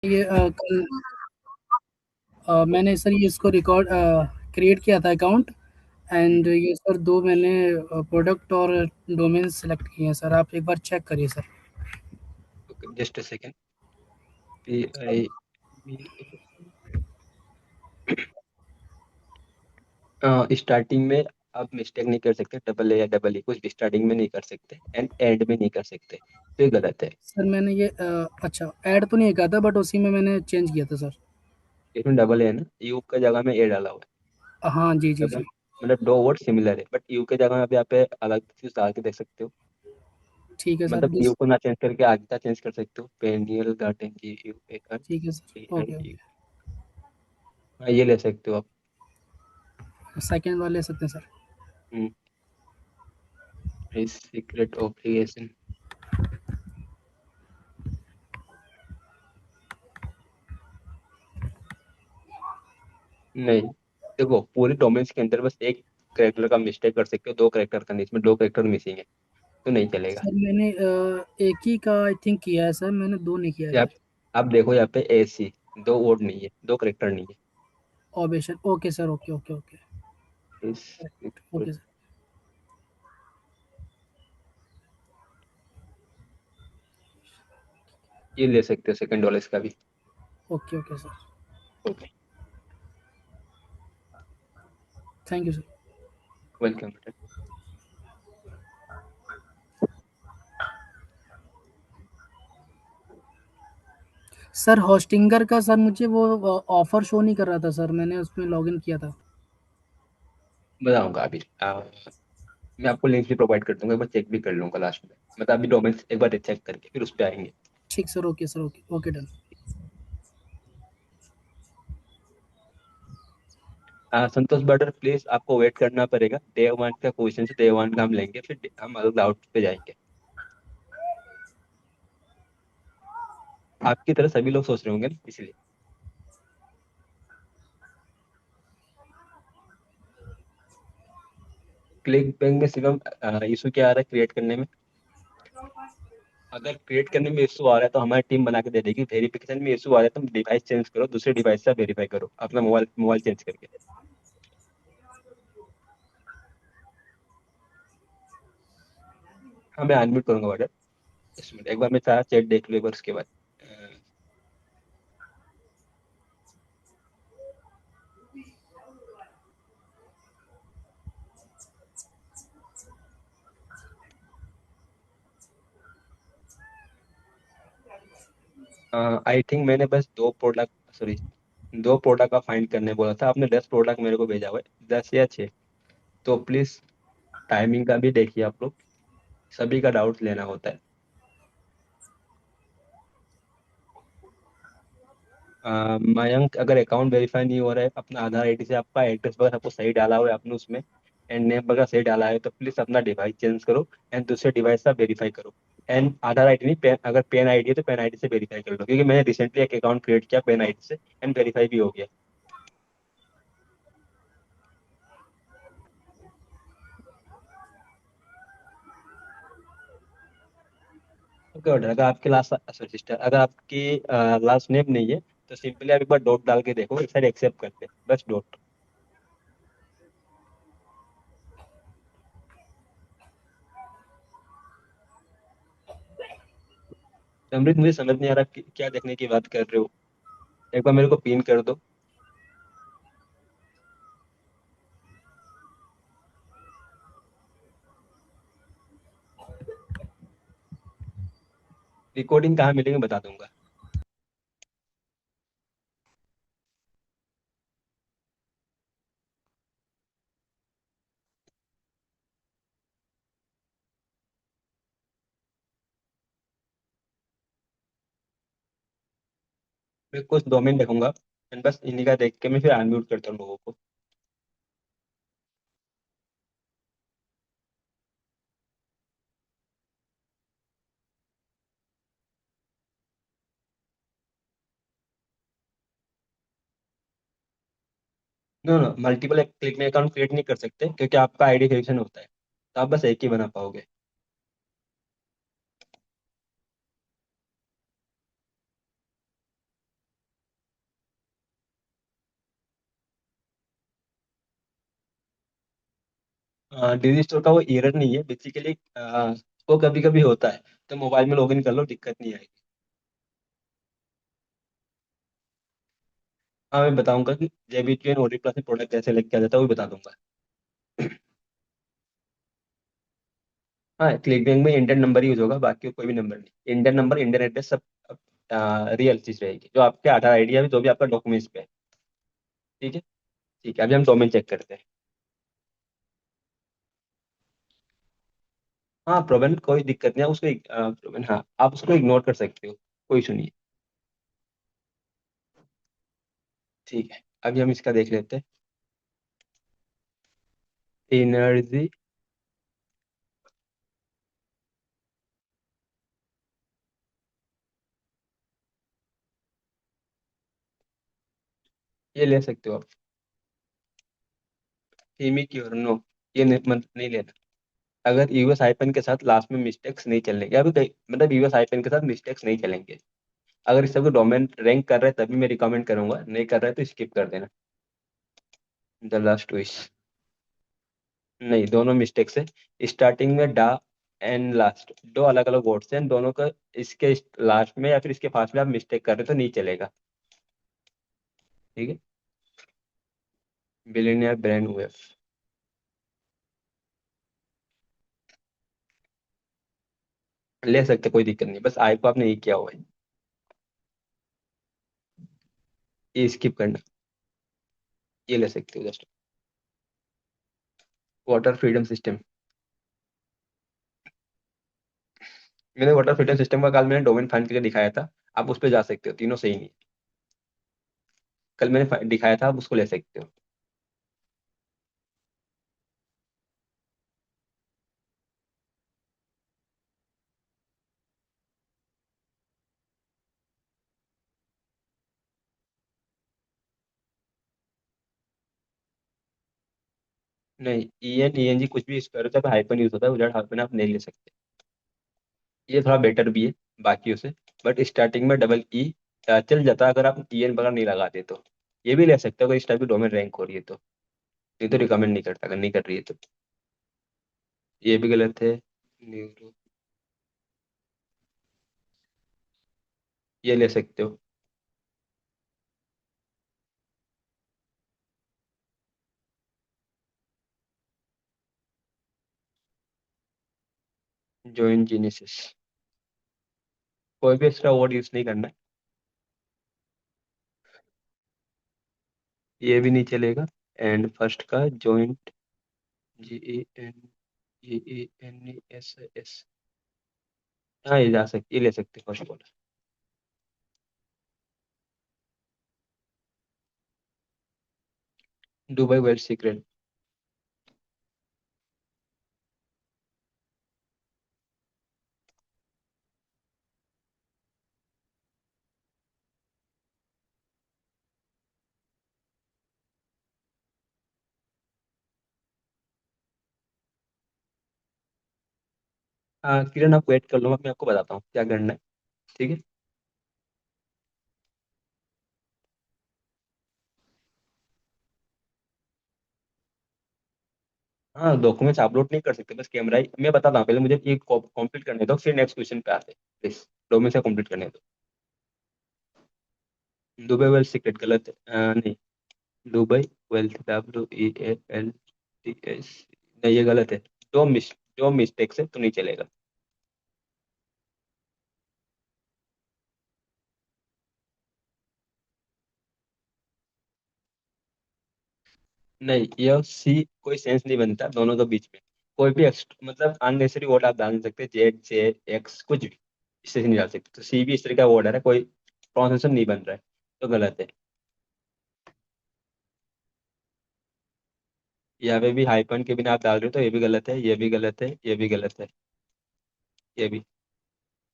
ये कल मैंने सर ये इसको रिकॉर्ड क्रिएट किया था अकाउंट एंड ये सर 2 मैंने प्रोडक्ट और डोमेन सेलेक्ट किए हैं सर, आप एक बार चेक करिए sir. Okay, just a second. P I starting में आप मिस्टेक नहीं कर सकते, डबल ए या डबल ई कुछ भी स्टार्टिंग में नहीं कर सकते, एंड में नहीं कर सकते, तो ये गलत है। सर मैंने ये अच्छा ऐड तो नहीं किया था बट उसी में मैंने चेंज किया था सर। इसमें डबल ए है ना, यू के जगह में ए डाला हुआ हाँ, जी, है। जी, डबल जी। मतलब दो वर्ड सिमिलर है, बट यू के जगह में अभी आप अलग चीज डाल के देख सकते हो। ठीक है सर, मतलब यू को ना चेंज करके आगे का चेंज कर सकते हो, पेनियल गार्डन की यू ए एन ठीक है T sir, N okay, U. Okay. हाँ, ये ले सकते हो आप। सेकंड वाले ले सकते हैं सर। Secret obligation. नहीं, देखो पूरे डोमेन्स के अंदर बस एक करेक्टर का मिस्टेक कर सकते हो, दो करेक्टर का नहीं, इसमें दो करेक्टर मिसिंग है, तो नहीं चलेगा। सर मैंने एक ही का आई थिंक किया है सर, मैंने 2 नहीं किया है ये सर। आप देखो यहाँ पे ए सी, दो वर्ड नहीं है, दो करेक्टर नहीं objection okay sir, okay, okay, okay. है। Okay sir. ये ले सकते हो सेकंड वाला इसका भी। Okay, okay sir. Okay, thank you sir. Welcome. Sir Hostinger का सर मुझे वो ऑफर शो नहीं कर रहा था सर, मैंने उसमें लॉगिन किया था। बताऊंगा अभी। मैं आपको लिंक भी प्रोवाइड कर दूंगा, एक बार चेक भी कर लूंगा लास्ट में। मतलब अभी डोमेन एक बार चेक करके फिर उस पर आएंगे। ठीक sir, okay sir, okay, okay done. Santosh border please, आपको वेट करना पड़ेगा। डे वन का क्वेश्चन से डे वन का हम लेंगे, फिर हम अलग डाउट पे जाएंगे। आपकी तरह सभी लोग सोच रहे होंगे ना, इसलिए। क्लिक बैंक में सिर्फ इशू क्या आ रहा है क्रिएट करने में? अगर क्रिएट करने में इशू आ रहा है तो हमारी टीम बना के दे देगी। वेरिफिकेशन में इशू आ रहा है तो डिवाइस चेंज करो, दूसरे डिवाइस से वेरीफाई करो अपना मोबाइल मोबाइल चेंज करके। हाँ, मैं अनम्यूट करूंगा बर्डर। एक एक बार मैं सारा चैट देख लूँ एक बार, उसके बाद। आई थिंक मैंने बस दो प्रोडक्ट, सॉरी, दो प्रोडक्ट का फाइंड करने बोला था, आपने 10 प्रोडक्ट मेरे को भेजा हुआ है, 10 या 6। तो प्लीज टाइमिंग का भी देखिए आप लोग, सभी का डाउट लेना होता है। मयंक, अगर अकाउंट वेरीफाई नहीं हो रहा है, अपना आधार आईडी से आपका एड्रेस वगैरह सबको सही डाला हुआ है आपने उसमें, एंड नेम वगैरह सही डाला है, तो प्लीज अपना डिवाइस चेंज करो एंड दूसरे डिवाइस से वेरीफाई करो। एंड आधार आईडी नहीं, पेन, अगर पेन आईडी है तो पेन आईडी से वेरीफाई कर लो, क्योंकि मैंने रिसेंटली एक अकाउंट क्रिएट किया पेन आईडी से, एंड वेरीफाई भी हो गया। ओके ऑर्डर, अगर आपके लास्ट, सॉरी सिस्टर, अगर आपकी लास्ट नेम नहीं है तो सिंपली आप एक बार डॉट डाल के देखो, एक साइड एक्सेप्ट करते हैं, बस डॉट। अमृत, मुझे समझ नहीं आ रहा क्या देखने की बात कर रहे हो, एक बार मेरे को पिन कर दो। रिकॉर्डिंग कहाँ मिलेगी बता दूंगा। मैं कुछ डोमेन देखूंगा, एंड बस इन्हीं का देख के मैं फिर अनम्यूट करता हूँ लोगों को। नो नो, मल्टीपल क्लिक में अकाउंट क्रिएट नहीं कर सकते, क्योंकि आपका आईडी वेरिफिकेशन होता है, तो आप बस एक ही बना पाओगे। डिजी स्टोर का वो एरर नहीं है बेसिकली, वो कभी कभी होता है। तो मोबाइल में लॉगिन कर लो, दिक्कत नहीं आएगी। हाँ, मैं बताऊंगा कि जेबीटी एंड ओडी प्लस में प्रोडक्ट कैसे लेके आ जाता है, वो भी बता दूंगा। हाँ, क्लिक बैंक में इंडियन नंबर यूज होगा, बाकी कोई भी नंबर नहीं। इंडियन नंबर, इंडियन एड्रेस, सब रियल चीज रहेगी, जो आपके आधार आईडी है, जो भी आपका डॉक्यूमेंट्स पे है। ठीक है। ठीक है, अभी हम डोमेन चेक करते हैं। हाँ, प्रॉब्लम कोई दिक्कत नहीं है उसको, प्रॉब्लम, हाँ आप उसको इग्नोर कर सकते हो, कोई इशू नहीं है। ठीक है, अभी हम इसका देख लेते हैं। एनर्जी, ये ले सकते हो आप। थीमी की और नो, ये नहीं, नहीं लेना। अगर यूएस आईपन के साथ लास्ट में मिस्टेक्स नहीं चलेंगे, अभी मतलब यूएस आईपन के साथ मिस्टेक्स नहीं चलेंगे। अगर इस सबको डोमेन रैंक कर रहे हैं तभी मैं रिकमेंड करूंगा, नहीं कर रहे हैं तो स्किप कर देना। द लास्ट विश, नहीं, दोनों मिस्टेक्स है। स्टार्टिंग में डा एंड लास्ट दो अलग अलग वर्ड्स हैं दोनों का। इसके लास्ट में या फिर इसके पास में आप मिस्टेक कर रहे हो तो नहीं चलेगा। ठीक है। बिलियनियर ब्रेन वेव, ले सकते, कोई दिक्कत नहीं, बस आई को आपने ये किया हुआ है। ये स्किप करना, ये ले सकते हो जस्ट। वाटर फ्रीडम सिस्टम, मैंने वाटर फ्रीडम सिस्टम का कल मैंने डोमेन फाइंड करके दिखाया था। आप उस पर जा सकते हो, तीनों सही नहीं है। कल मैंने दिखाया था, आप उसको ले सकते हो। नहीं, ई एन जी कुछ भी यूज करो तो हाइपन यूज होता है, विदाउट हाइपन आप नहीं ले सकते। ये थोड़ा बेटर भी है बाकियों से, बट स्टार्टिंग में डबल ई चल जाता है, अगर आप ई एन वगैरह नहीं लगाते तो। ये भी ले सकते हो अगर इस टाइप की डोमेन रैंक हो रही है तो। नहीं तो रिकमेंड नहीं करता, अगर नहीं कर रही है तो। ये भी गलत है। न्यूरो, ये ले सकते हो। जॉइन जीनेसिस, कोई भी एक्स्ट्रा वर्ड यूज नहीं करना है। ये भी नहीं चलेगा। एंड फर्स्ट का जॉइंट, जी ENESS, हाँ ये जा सकती, ये ले सकते first of all. Dubai well secret, हाँ किरण आप वेट कर लो, मैं आपको बताता हूँ क्या करना है। ठीक है। हाँ, डॉक्यूमेंट्स अपलोड नहीं कर सकते, बस कैमरा ही, मैं बताता हूँ, पहले मुझे ये कंप्लीट करने दो, फिर नेक्स्ट क्वेश्चन पे आते हैं। प्लीज डॉक्यूमेंट से कंप्लीट करने दो। दुबई वेल सीक्रेट गलत है, नहीं। दुबई वेल्थ, WEALTH, नहीं ये गलत है। दो मिस दो मिस्टेक्स है तो नहीं चलेगा। नहीं, ये सी कोई सेंस नहीं बनता दोनों के बीच में। कोई भी मतलब अननेसेसरी वर्ड आप डाल नहीं सकते, ZJX कुछ भी इससे नहीं डाल सकते, तो सी भी इस तरह का वर्ड है, कोई प्रोनाउंसिएशन नहीं बन रहा है, तो गलत है। यहाँ पे भी हाइपन के बिना आप डाल रहे हो तो ये भी गलत है, ये भी गलत है, ये भी गलत है, ये भी।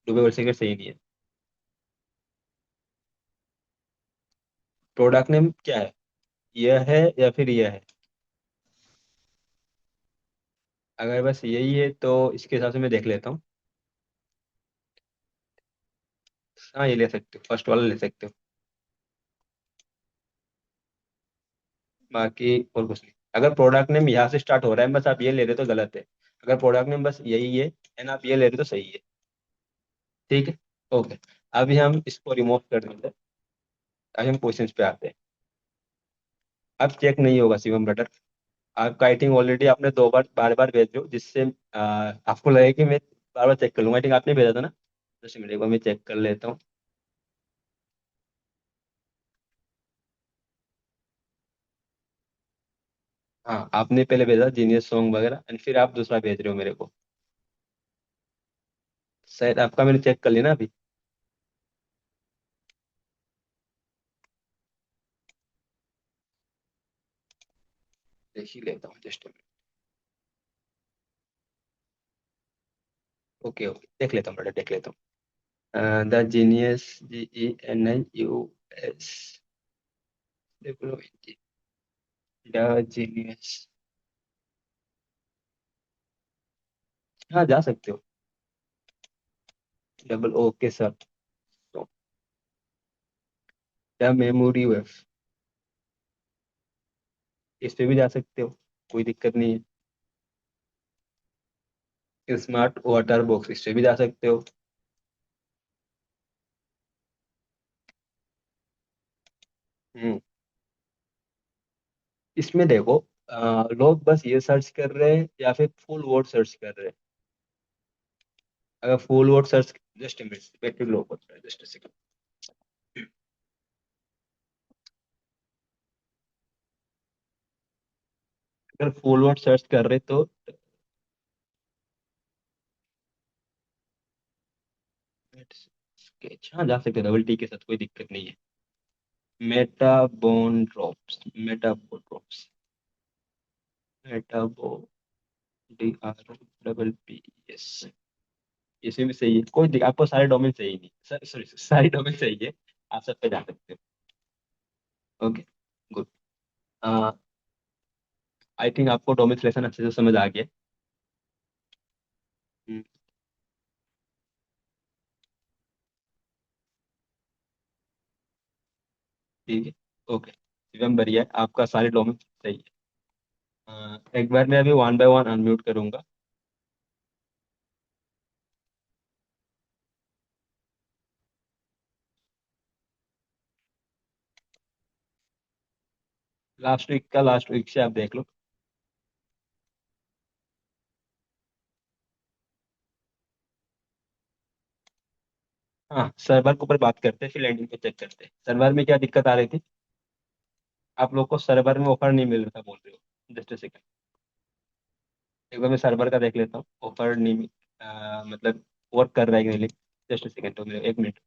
डुबे वर्ड सही नहीं है। प्रोडक्ट नेम क्या है, यह है या फिर यह है? अगर बस यही है तो इसके हिसाब से मैं देख लेता हूँ। हाँ, ये ले सकते हो, फर्स्ट वाला ले सकते हो। बाकी और कुछ नहीं। अगर प्रोडक्ट नेम यहाँ से स्टार्ट हो रहा है बस आप ये ले रहे हो तो गलत है। अगर प्रोडक्ट नेम बस यही है एंड आप ये ले रहे हो तो सही है। ठीक है। ओके। अभी हम इसको रिमूव कर देते हैं। अभी हम क्वेश्चंस पे आते हैं। अब चेक नहीं होगा शिवम ब्रदर। आपका आई थिंक ऑलरेडी आपने दो बार बार बार भेज दो जिससे आपको लगे कि मैं बार बार चेक कर लूंगा। आई थिंक आपने भेजा था ना। जैसे मिनट एक बार मैं चेक कर लेता हूँ। हाँ आपने पहले भेजा जीनियस सॉन्ग वगैरह एंड फिर आप दूसरा भेज रहे हो मेरे को। शायद आपका मैंने चेक कर लिया ना अभी। देख ही लेता हूँ जस्ट। ओके ओके देख लेता हूँ बेटा देख लेता हूँ। The genius GENIUS। The genius. हाँ जा सकते हो। Double okay sir. तो द मेमोरी वेव। इस पे भी जा सकते हो। कोई दिक्कत नहीं है। स्मार्ट वाटर बॉक्स इस पे भी जा सकते हो। हम्म। इसमें देखो लोग बस ये सर्च कर रहे हैं या फिर फुल वर्ड सर्च कर रहे हैं। अगर full word search just minute battery low होता है जस्ट सेकंड। अगर फुल वर्ड सर्च कर रहे तो स्केच हाँ जा सकते हैं डबल टी के साथ कोई दिक्कत नहीं है। मेटाबोन ड्रॉप्स मेटाबो ड्रॉप्स मेटाबो DRPPS। इसे भी सही है कोई आपको सारे डोमेन सही नहीं सर सॉरी सारी डोमेन सही है। आप सब पे जा सकते हो। Okay good. आई थिंक आपको डोमेन सिलेक्शन अच्छे से समझ आ गया। हम्म, ठीक है। ओके शिवम बढ़िया है, आपका सारे डोमेन सही है। एक बार मैं अभी वन बाय वन अनम्यूट करूंगा। लास्ट वीक का लास्ट वीक से आप देख लो। हाँ सर्वर के ऊपर बात करते हैं फिर लैंडिंग पे चेक करते हैं सर्वर में क्या दिक्कत आ रही थी। आप लोग को सर्वर में ऑफर नहीं मिल रहा था बोल रहे हो जस्ट सेकंड। एक बार मैं सर्वर का देख लेता हूँ ऑफर नहीं मतलब वर्क कर रहा है कि नहीं। जस्ट सेकंड तो मेरे एक मिनट।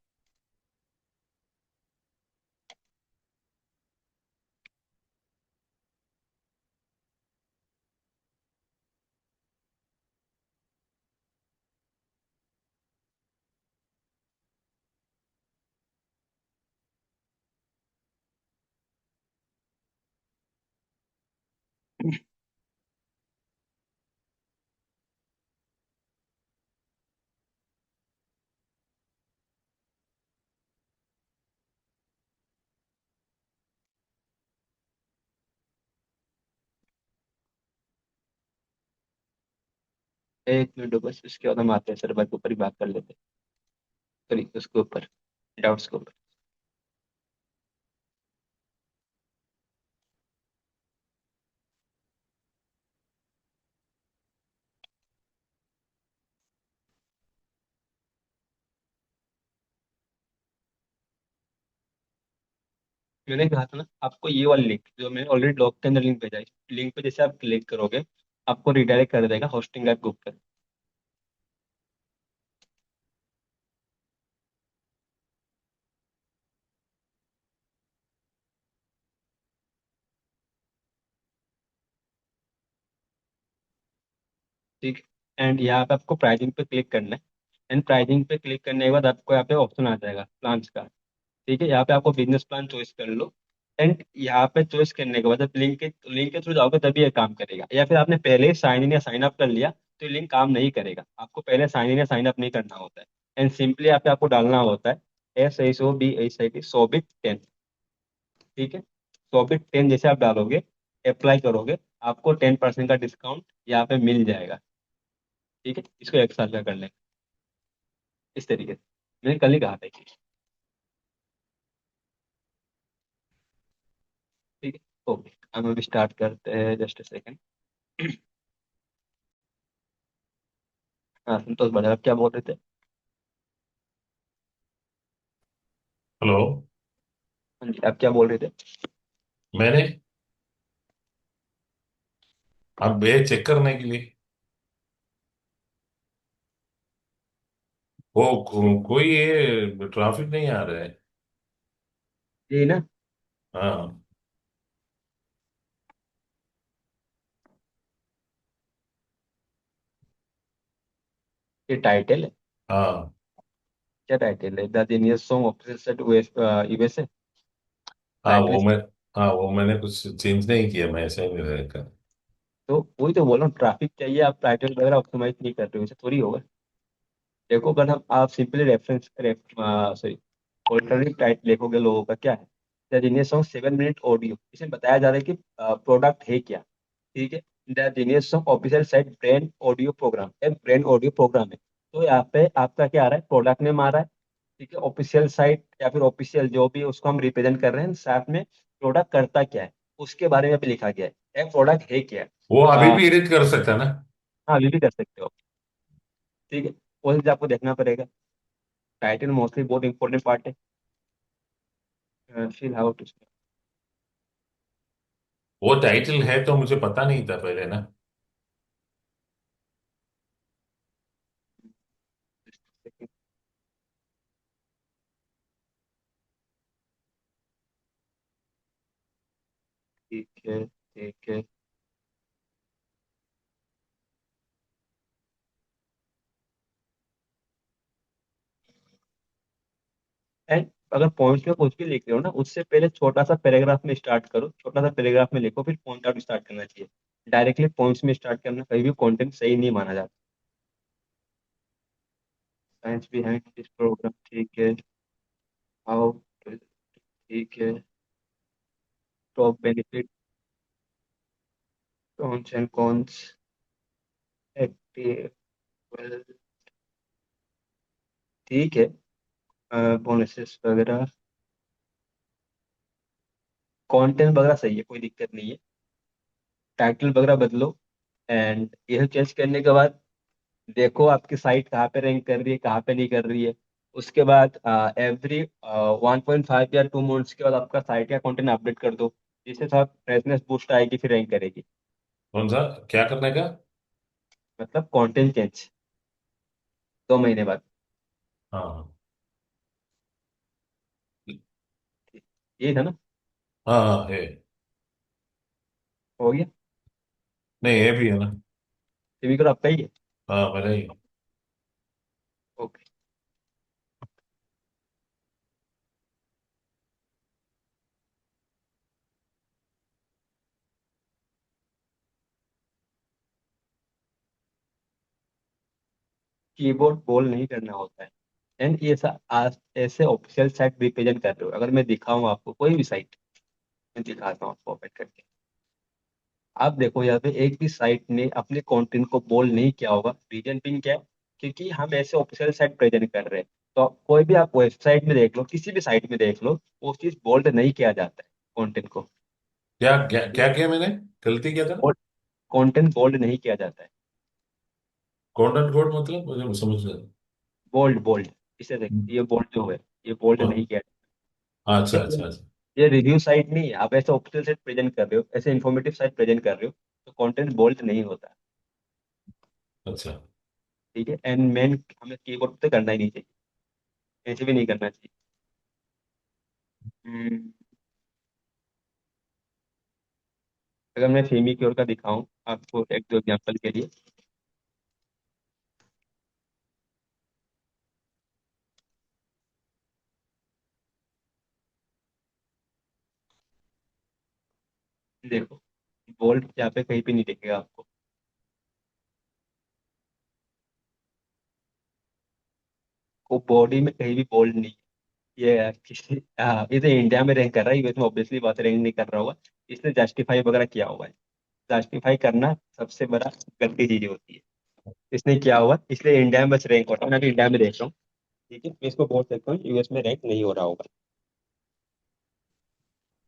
एक मिनट बस इसके बाद हम आते हैं सर्वर के ऊपर ही बात कर लेते हैं। सॉरी उसके ऊपर डाउट्स के ऊपर। मैंने कहा था ना आपको ये वाली लिंक जो मैंने ऑलरेडी डॉक के अंदर लिंक भेजा है लिंक पे जैसे आप क्लिक करोगे आपको रिडायरेक्ट कर देगा होस्टिंग ऐप ग्रुप पर। ठीक है एंड यहाँ पे आपको प्राइसिंग पे क्लिक करना है। एंड प्राइसिंग पे क्लिक करने के बाद आपको यहाँ पे ऑप्शन आ जाएगा प्लान्स का। ठीक है यहाँ पे आपको बिजनेस प्लान चॉइस कर लो। एंड यहाँ पे चॉइस करने के बाद जब लिंक के थ्रू जाओगे तभी ये काम करेगा या फिर आपने पहले ही साइन इन या साइन अप कर लिया तो ये लिंक काम नहीं करेगा आपको पहले साइन इन या साइन अप नहीं करना होता है। एंड सिंपली यहाँ पे आपको डालना होता है SHOBHIT 10। ठीक है। SHOBHIT 10 जैसे आप डालोगे अप्लाई करोगे आपको 10% का डिस्काउंट यहाँ पे मिल जाएगा। ठीक है, इसको एक साल का कर लें इस तरीके से। मैंने कल ही कहा था ये। ठीक है, ओके। हम अभी स्टार्ट करते हैं, जस्ट सेकंड। हाँ संतोष भाई, आप क्या बोल रहे थे? हेलो। हाँ जी, आप क्या बोल रहे थे? मैंने आप ये चेक करने के लिए वो कोई ये ट्रैफिक नहीं आ रहा है। यही ना? हाँ। ये टाइटल है? हाँ। क्या टाइटल है? The genius song official set USA, हाँ टाइटल वो है। मैं हाँ वो मैंने कुछ चेंज नहीं किया, मैं ऐसे ही नहीं रहता। तो वही तो बोल रहा हूँ, ट्रैफिक चाहिए, आप टाइटल वगैरह ऑप्टिमाइज नहीं कर रहे हो, ऐसे थोड़ी होगा। देखो, अगर हम आप simply reference sorry alternative type लिखोगे, लोगों का क्या है, the genius song 7 minute audio, इसमें बताया जा रहा है कि प्रोडक्ट है क्या। ठीक है, the genius song official site brand audio program, एक ब्रांड ऑडियो प्रोग्राम है। तो यहाँ पे आपका क्या आ रहा है, प्रोडक्ट नेम आ रहा है। ठीक है, ऑफिशियल साइट या फिर ऑफिशियल जो भी उसको हम रिप्रेजेंट कर रहे हैं, साथ में प्रोडक्ट करता क्या है उसके बारे में भी लिखा गया है, एक प्रोडक्ट है क्या। वो अभी आ, भी एडिट कर सकता है ना? हाँ, अभी भी कर सकते हो। ठीक है, वो चीज़ आपको देखना पड़ेगा। टाइटल मोस्टली बहुत इंपॉर्टेंट पार्ट है। Fill how to. वो टाइटल है तो मुझे पता नहीं था पहले ना। ठीक है, ठीक है। एंड अगर पॉइंट्स में कुछ भी लिख रहे हो ना, उससे पहले छोटा सा पैराग्राफ में स्टार्ट करो, छोटा सा पैराग्राफ में लिखो, फिर पॉइंट आउट स्टार्ट करना चाहिए। डायरेक्टली पॉइंट्स में स्टार्ट करना कहीं भी कंटेंट सही नहीं माना जाता। साइंस बिहाइंड दिस प्रोग्राम, ठीक है। हाउ, ठीक है। Top benefit, prawns and cons, active, ठीक है। बोनसेस वगैरह, कंटेंट वगैरह सही है, कोई दिक्कत नहीं है। टाइटल वगैरह बदलो। एंड यह चेंज करने के बाद देखो आपकी साइट कहाँ पे रैंक कर रही है, कहाँ पे नहीं कर रही है। उसके बाद एवरी 1.5 या 2 मंथ्स के बाद आपका साइट का कंटेंट अपडेट कर दो, जिससे थोड़ा फ्रेशनेस बूस्ट आएगी, फिर रैंक करेगी। कौन सा क्या करने का? मतलब कंटेंट चेंज 2 महीने बाद। हाँ ये था ना? हाँ हाँ है। हो गया। नहीं ये भी है ना? सिमी करो आपका ही है। हाँ मेरा ही। ओके। कीबोर्ड बोल नहीं करना होता है। एंड ये ऐसे ऑफिशियल साइट रिप्रेजेंट कर रहे हो, अगर मैं दिखाऊं आपको कोई भी साइट, मैं दिखाता हूँ आपको ओपन करके। आप देखो यहाँ पे एक भी साइट ने अपने कंटेंट को बोल्ड नहीं किया होगा, रीजन पिन क्या है? क्योंकि हम ऐसे ऑफिशियल साइट प्रेजेंट कर रहे हैं। तो कोई भी आप वेबसाइट में देख लो, किसी भी साइट में देख लो, वो चीज बोल्ड नहीं किया जाता है कंटेंट को। क्या क्या क्या किया मैंने? गलती क्या था? कंटेंट बोल्ड नहीं किया जाता है। कंटेंट कोड मतलब मुझे समझ गया। बोल्ड, बोल्ड, इसे देख, ये बोल्ड जो है, ये बोल्ड हाँ। नहीं किया अच्छा जाता है। अच्छा अच्छा। ये रिव्यू साइट नहीं है, आप ऐसे ऑफिशियल साइट प्रेजेंट कर रहे हो, ऐसे इन्फॉर्मेटिव साइट प्रेजेंट कर रहे हो, तो कंटेंट बोल्ड नहीं होता। अच्छा। ठीक है, एंड मेन हमें कीबोर्ड पे करना ही नहीं चाहिए, ऐसे भी नहीं करना चाहिए। हम्म, अगर मैं फेमी क्योर का दिखाऊं आपको एक दो एग्जांपल के लिए। देखो, बोल्ड यहाँ पे कहीं पे नहीं दिखेगा आपको। वो बॉडी में कहीं भी बोल्ड नहीं है। ये किसी ये तो इंडिया में रैंक कर रहा है, यूएस में ऑब्वियसली बात रैंक नहीं कर रहा होगा। इसने जस्टिफाई वगैरह किया होगा। क्लासिफाई करना सबसे बड़ा गलती चीज होती है। इसने क्या हुआ, इसलिए इंडिया में बस रैंक होता है। मैं अभी इंडिया में देख रहा हूँ, ठीक है, मैं इसको बोल सकता हूँ यूएस में रैंक नहीं हो रहा होगा।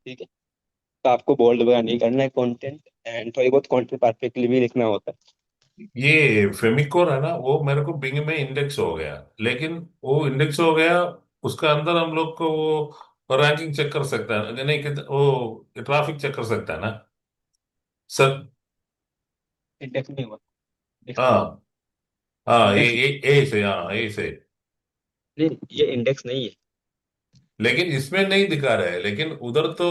ठीक है, तो आपको बोल्ड वगैरह नहीं करना है कंटेंट, एंड थोड़ी बहुत कंटेंट परफेक्टली भी लिखना होता है। ये फेमिकोर है ना, वो मेरे को बिंग में इंडेक्स हो गया, लेकिन वो इंडेक्स हो गया, उसका अंदर हम लोग को वो रैंकिंग चेक कर सकता है नहीं कि वो ट्रैफिक चेक कर सकता है ना सर? इंडेक्स नहीं हुआ, इसमें हुआ। हाँ। हाँ, इंडेक्स ये ए से, हाँ ए से। नहीं, ये इंडेक्स नहीं है। लेकिन इसमें नहीं दिखा रहा है, लेकिन उधर तो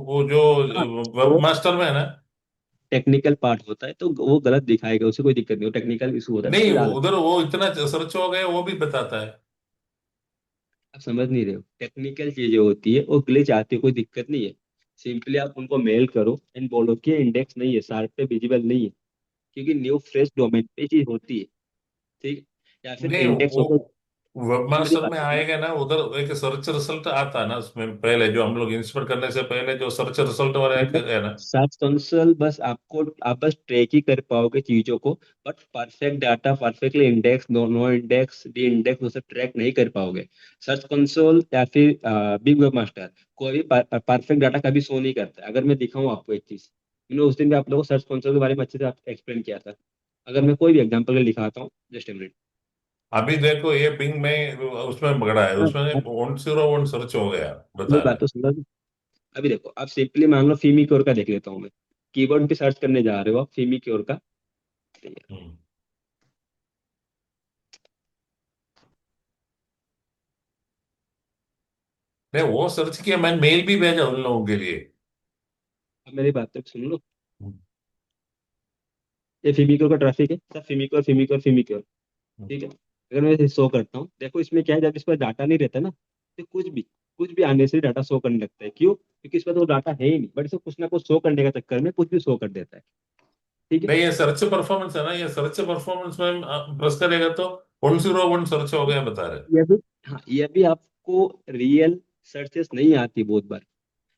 वो जो हाँ, वेब वो मास्टर में है ना। टेक्निकल पार्ट होता है तो वो गलत दिखाएगा, उसे कोई दिक्कत नहीं, वो टेक्निकल इशू होता है तो नहीं, कोई डाल। उधर वो इतना सर्च हो गया वो भी बताता है। आप समझ नहीं रहे हो, टेक्निकल चीजें होती है, वो ग्लिच आती है, कोई दिक्कत नहीं है। सिंपली आप उनको मेल करो एंड बोलो कि इंडेक्स नहीं है, सार्ट पे विजिबल नहीं है, क्योंकि न्यू फ्रेश डोमेन पे चीज होती है। ठीक है? या फिर नहीं, इंडेक्स वो होता है। वेब मेरी मास्टर बात में सुनो। आएगा ना, उधर एक सर्च रिजल्ट आता है ना उसमें, पहले जो हम लोग इंस्टॉल करने से पहले जो सर्च रिजल्ट वाला एक बस है ना। सर्च कंसोल, बस आपको, आप बस ट्रैक ही कर पाओगे चीजों को, but perfect data, perfectly index, no no index, de index, वो सब ट्रैक नहीं कर पाओगे। सर्च कंसोल या फिर बिग वेब मास्टर कोई भी परफेक्ट डाटा कभी शो नहीं करता। अगर मैं दिखाऊं आपको एक चीज, मैंने उस दिन भी आप लोगों को सर्च कंसोल के बारे में अच्छे से एक्सप्लेन किया था। अगर मैं कोई भी एग्जांपल दिखाता हूँ, जस्ट ए मिनट। अभी देखो ये बिंग में उसमें पकड़ा है, हाँ, उसमें आप 101 सर्च हो गया, मेरी बता रहा बात है। तो सुनो। अभी देखो, आप सिंपली मान लो फीमी क्योर का देख लेता हूँ मैं। कीबोर्ड पे सर्च करने जा रहे हो आप फीमी क्योर का। हम्म। नहीं, वो सर्च किया, मैंने मेल भी भेजा उन लोगों के लिए। अब मेरी बात तो सुन लो। हम्म। ये फिमिक्योर का ट्रैफिक है सब, फिमिक्योर फिमिक्योर फिमिक्योर। ठीक है, अगर मैं इसे शो करता हूँ, देखो इसमें क्या है, जब इस पर डाटा नहीं रहता ना, तो कुछ भी आने से डाटा शो करने लगता है। क्यों? क्योंकि इस पर तो डाटा है ही नहीं, बट इसे कुछ ना कुछ शो करने का चक्कर में कुछ भी शो कर देता है। ठीक है। नहीं, ये सर्च परफॉर्मेंस है ना, ये सर्च परफॉर्मेंस में प्रेस करेगा तो 101 सर्च हो गया बता रहे। ये भी, हाँ, ये भी आपको रियल सर्चेस नहीं आती बहुत बार,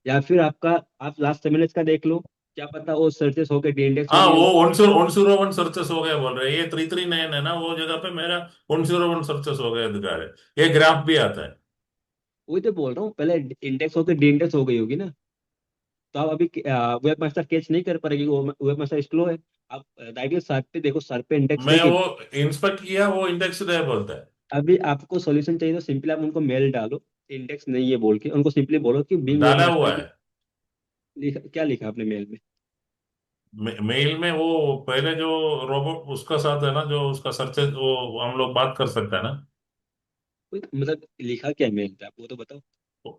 या फिर आपका, आप लास्ट 7 मिनट्स का देख लो, क्या पता वो सर्चेस होकर डी इंडेक्स हो हाँ, गया वो हो। 101 सर्चेस हो गया बोल रहे हैं, ये 339 है ना, वो जगह पे मेरा 101 सर्चेस हो गया दिखा रहे, ये ग्राफ भी आता है। वही तो बोल रहा हूँ, पहले इंडेक्स होकर डी इंडेक्स हो गई होगी ना। तो आप अभी वेब मास्टर कैच नहीं कर पाएगी, वो वेब मास्टर स्लो है। आप डायरेक्टली सर्च पे देखो, सर्च पे इंडेक्स है मैं कि वो नहीं। इंस्पेक्ट किया, वो इंडेक्स है बोलता है। अभी आपको सॉल्यूशन चाहिए तो सिंपली आप उनको मेल डालो, इंडेक्स नहीं है बोल के उनको सिंपली बोलो कि बिंग वेब डाला मास्टर हुआ में है। क्या लिखा आपने मेल में। मेल में वो पहले जो रोबोट उसका साथ है ना, जो उसका सर्च, वो हम लोग बात कर सकते हैं ना। मतलब लिखा क्या है मेल पे, आप वो तो बताओ।